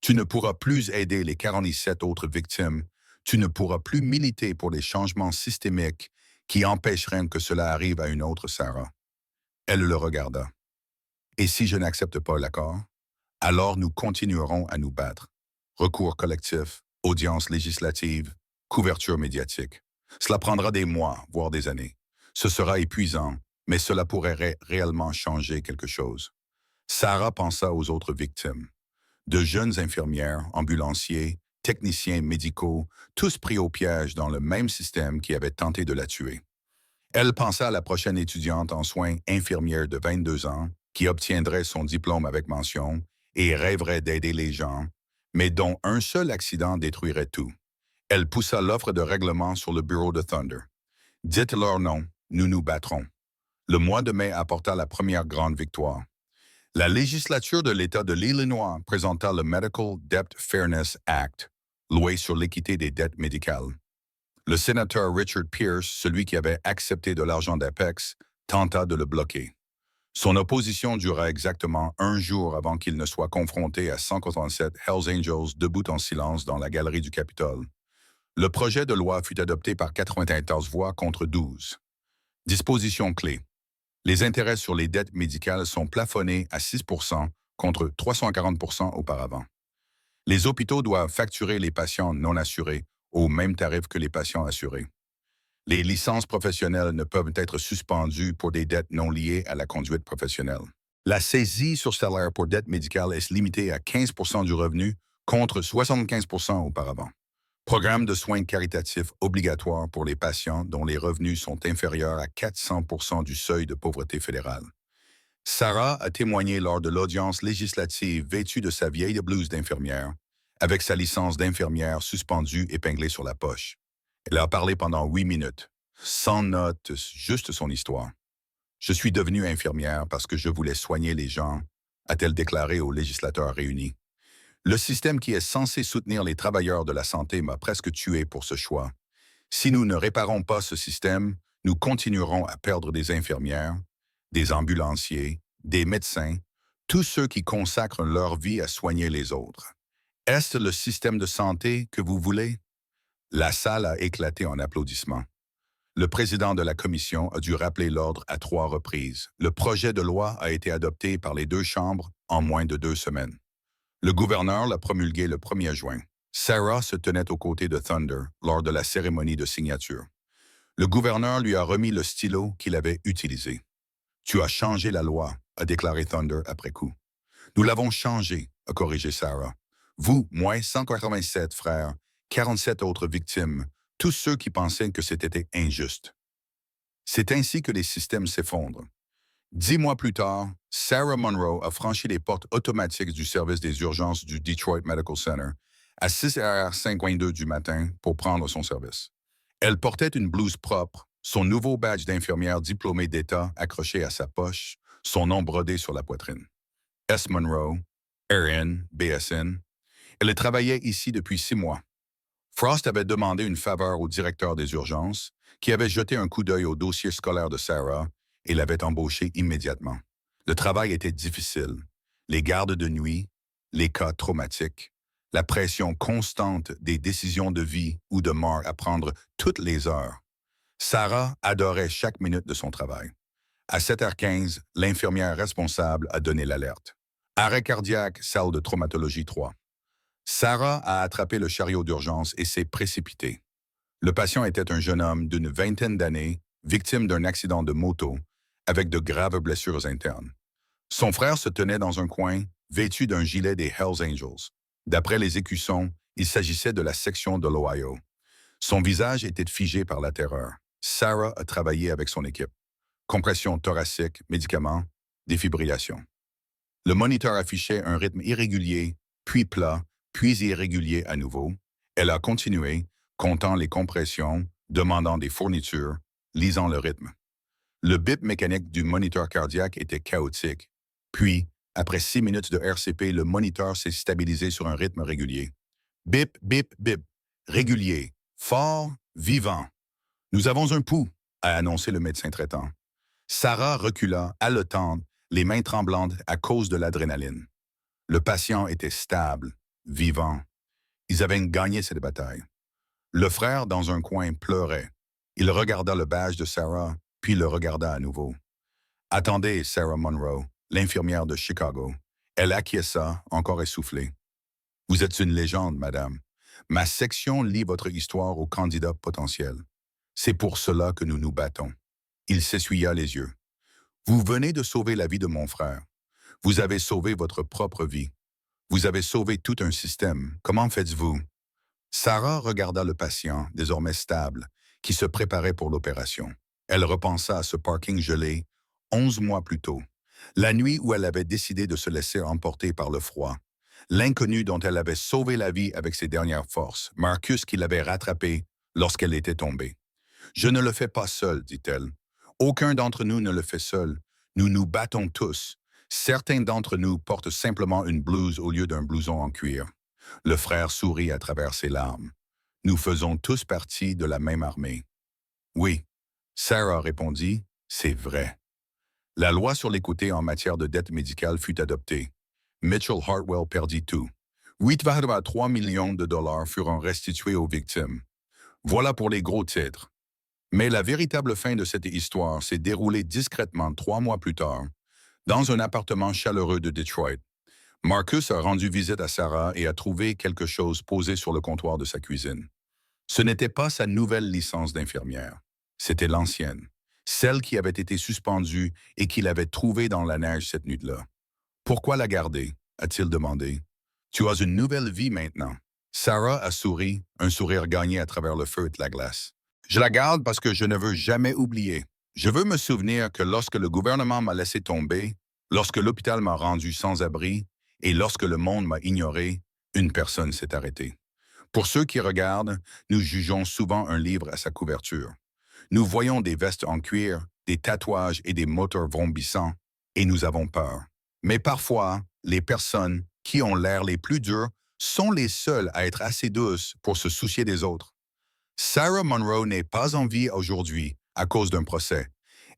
Tu ne pourras plus aider les 47 autres victimes. Tu ne pourras plus militer pour les changements systémiques qui empêcheraient que cela arrive à une autre Sarah. Elle le regarda. Et si je n'accepte pas l'accord, alors nous continuerons à nous battre. Recours collectif, audience législative, couverture médiatique. Cela prendra des mois, voire des années. Ce sera épuisant, mais cela pourrait réellement changer quelque chose. Sarah pensa aux autres victimes. De jeunes infirmières, ambulanciers, techniciens médicaux, tous pris au piège dans le même système qui avait tenté de la tuer. Elle pensa à la prochaine étudiante en soins infirmière de 22 ans qui obtiendrait son diplôme avec mention et rêverait d'aider les gens, mais dont un seul accident détruirait tout. Elle poussa l'offre de règlement sur le bureau de Thunder. Dites-leur non, nous nous battrons. Le mois de mai apporta la première grande victoire. La législature de l'État de l'Illinois présenta le Medical Debt Fairness Act, loi sur l'équité des dettes médicales. Le sénateur Richard Pierce, celui qui avait accepté de l'argent d'Apex, tenta de le bloquer. Son opposition dura exactement un jour avant qu'il ne soit confronté à 187 Hells Angels debout en silence dans la galerie du Capitole. Le projet de loi fut adopté par 94 voix contre 12. Disposition clé. Les intérêts sur les dettes médicales sont plafonnés à 6 contre 340 auparavant. Les hôpitaux doivent facturer les patients non assurés au même tarif que les patients assurés. Les licences professionnelles ne peuvent être suspendues pour des dettes non liées à la conduite professionnelle. La saisie sur salaire pour dette médicale est limitée à 15 du revenu contre 75 auparavant. Programme de soins caritatifs obligatoire pour les patients dont les revenus sont inférieurs à 400 du seuil de pauvreté fédérale. Sarah a témoigné lors de l'audience législative vêtue de sa vieille blouse d'infirmière, avec sa licence d'infirmière suspendue épinglée sur la poche. Elle a parlé pendant 8 minutes, sans notes, juste son histoire. Je suis devenue infirmière parce que je voulais soigner les gens, a-t-elle déclaré aux législateurs réunis. Le système qui est censé soutenir les travailleurs de la santé m'a presque tué pour ce choix. Si nous ne réparons pas ce système, nous continuerons à perdre des infirmières, des ambulanciers, des médecins, tous ceux qui consacrent leur vie à soigner les autres. Est-ce le système de santé que vous voulez? La salle a éclaté en applaudissements. Le président de la commission a dû rappeler l'ordre à 3 reprises. Le projet de loi a été adopté par les 2 chambres en moins de 2 semaines. Le gouverneur l'a promulgué le 1er juin. Sarah se tenait aux côtés de Thunder lors de la cérémonie de signature. Le gouverneur lui a remis le stylo qu'il avait utilisé. « Tu as changé la loi », a déclaré Thunder après coup. « Nous l'avons changé », a corrigé Sarah. « Vous, moi, 187 frères, 47 autres victimes, tous ceux qui pensaient que c'était injuste. » C'est ainsi que les systèmes s'effondrent. 10 mois plus tard, Sarah Monroe a franchi les portes automatiques du service des urgences du Detroit Medical Center à 6h52 du matin pour prendre son service. Elle portait une blouse propre, son nouveau badge d'infirmière diplômée d'État accroché à sa poche, son nom brodé sur la poitrine. S. Monroe, RN, BSN. Elle travaillait ici depuis 6 mois. Frost avait demandé une faveur au directeur des urgences, qui avait jeté un coup d'œil au dossier scolaire de Sarah et l'avait embauchée immédiatement. Le travail était difficile. Les gardes de nuit, les cas traumatiques, la pression constante des décisions de vie ou de mort à prendre toutes les heures. Sarah adorait chaque minute de son travail. À 7h15, l'infirmière responsable a donné l'alerte. Arrêt cardiaque, salle de traumatologie 3. Sarah a attrapé le chariot d'urgence et s'est précipitée. Le patient était un jeune homme d'une 20aine d'années, victime d'un accident de moto, avec de graves blessures internes. Son frère se tenait dans un coin, vêtu d'un gilet des Hells Angels. D'après les écussons, il s'agissait de la section de l'Ohio. Son visage était figé par la terreur. Sarah a travaillé avec son équipe. Compression thoracique, médicaments, défibrillation. Le moniteur affichait un rythme irrégulier, puis plat, puis irrégulier à nouveau. Elle a continué, comptant les compressions, demandant des fournitures, lisant le rythme. Le bip mécanique du moniteur cardiaque était chaotique. Puis, après 6 minutes de RCP, le moniteur s'est stabilisé sur un rythme régulier. Bip, bip, bip. Régulier. Fort, vivant. « Nous avons un pouls », a annoncé le médecin traitant. Sarah recula, haletante, les mains tremblantes à cause de l'adrénaline. Le patient était stable, vivant. Ils avaient gagné cette bataille. Le frère, dans un coin, pleurait. Il regarda le badge de Sarah, puis le regarda à nouveau. Attendez, Sarah Monroe, l'infirmière de Chicago. Elle acquiesça, encore essoufflée. Vous êtes une légende, madame. Ma section lit votre histoire aux candidats potentiels. C'est pour cela que nous nous battons. Il s'essuya les yeux. Vous venez de sauver la vie de mon frère. Vous avez sauvé votre propre vie. Vous avez sauvé tout un système. Comment faites-vous? Sarah regarda le patient, désormais stable, qui se préparait pour l'opération. Elle repensa à ce parking gelé 11 mois plus tôt, la nuit où elle avait décidé de se laisser emporter par le froid. L'inconnu dont elle avait sauvé la vie avec ses dernières forces, Marcus qui l'avait rattrapé lorsqu'elle était tombée. « Je ne le fais pas seul, dit-elle. Aucun d'entre nous ne le fait seul. Nous nous battons tous. Certains d'entre nous portent simplement une blouse au lieu d'un blouson en cuir. » Le frère sourit à travers ses larmes. « Nous faisons tous partie de la même armée. » Oui, Sarah répondit, « C'est vrai. » La loi sur l'équité en matière de dette médicale fut adoptée. Mitchell Hartwell perdit tout. 8,3 millions de dollars furent restitués aux victimes. Voilà pour les gros titres. Mais la véritable fin de cette histoire s'est déroulée discrètement 3 mois plus tard, dans un appartement chaleureux de Detroit. Marcus a rendu visite à Sarah et a trouvé quelque chose posé sur le comptoir de sa cuisine. Ce n'était pas sa nouvelle licence d'infirmière. C'était l'ancienne, celle qui avait été suspendue et qu'il avait trouvée dans la neige cette nuit-là. « Pourquoi la garder ?» a-t-il demandé. « Tu as une nouvelle vie maintenant. » Sarah a souri, un sourire gagné à travers le feu et la glace. « Je la garde parce que je ne veux jamais oublier. Je veux me souvenir que lorsque le gouvernement m'a laissé tomber, lorsque l'hôpital m'a rendu sans abri et lorsque le monde m'a ignoré, une personne s'est arrêtée. Pour ceux qui regardent, nous jugeons souvent un livre à sa couverture. Nous voyons des vestes en cuir, des tatouages et des moteurs vrombissants, et nous avons peur. Mais parfois, les personnes qui ont l'air les plus dures sont les seules à être assez douces pour se soucier des autres. Sarah Monroe n'est pas en vie aujourd'hui à cause d'un procès.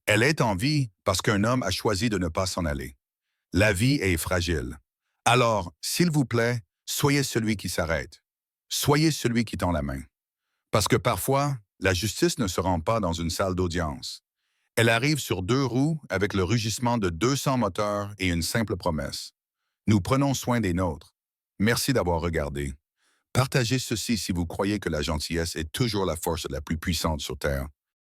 Elle est en vie parce qu'un homme a choisi de ne pas s'en aller. La vie est fragile. Alors, s'il vous plaît, soyez celui qui s'arrête. Soyez celui qui tend la main. Parce que parfois, la justice ne se rend pas dans une salle d'audience. Elle arrive sur 2 roues avec le rugissement de 200 moteurs et une simple promesse. Nous prenons soin des nôtres. Merci d'avoir regardé. Partagez ceci si vous croyez que la gentillesse est toujours la force la plus puissante sur Terre.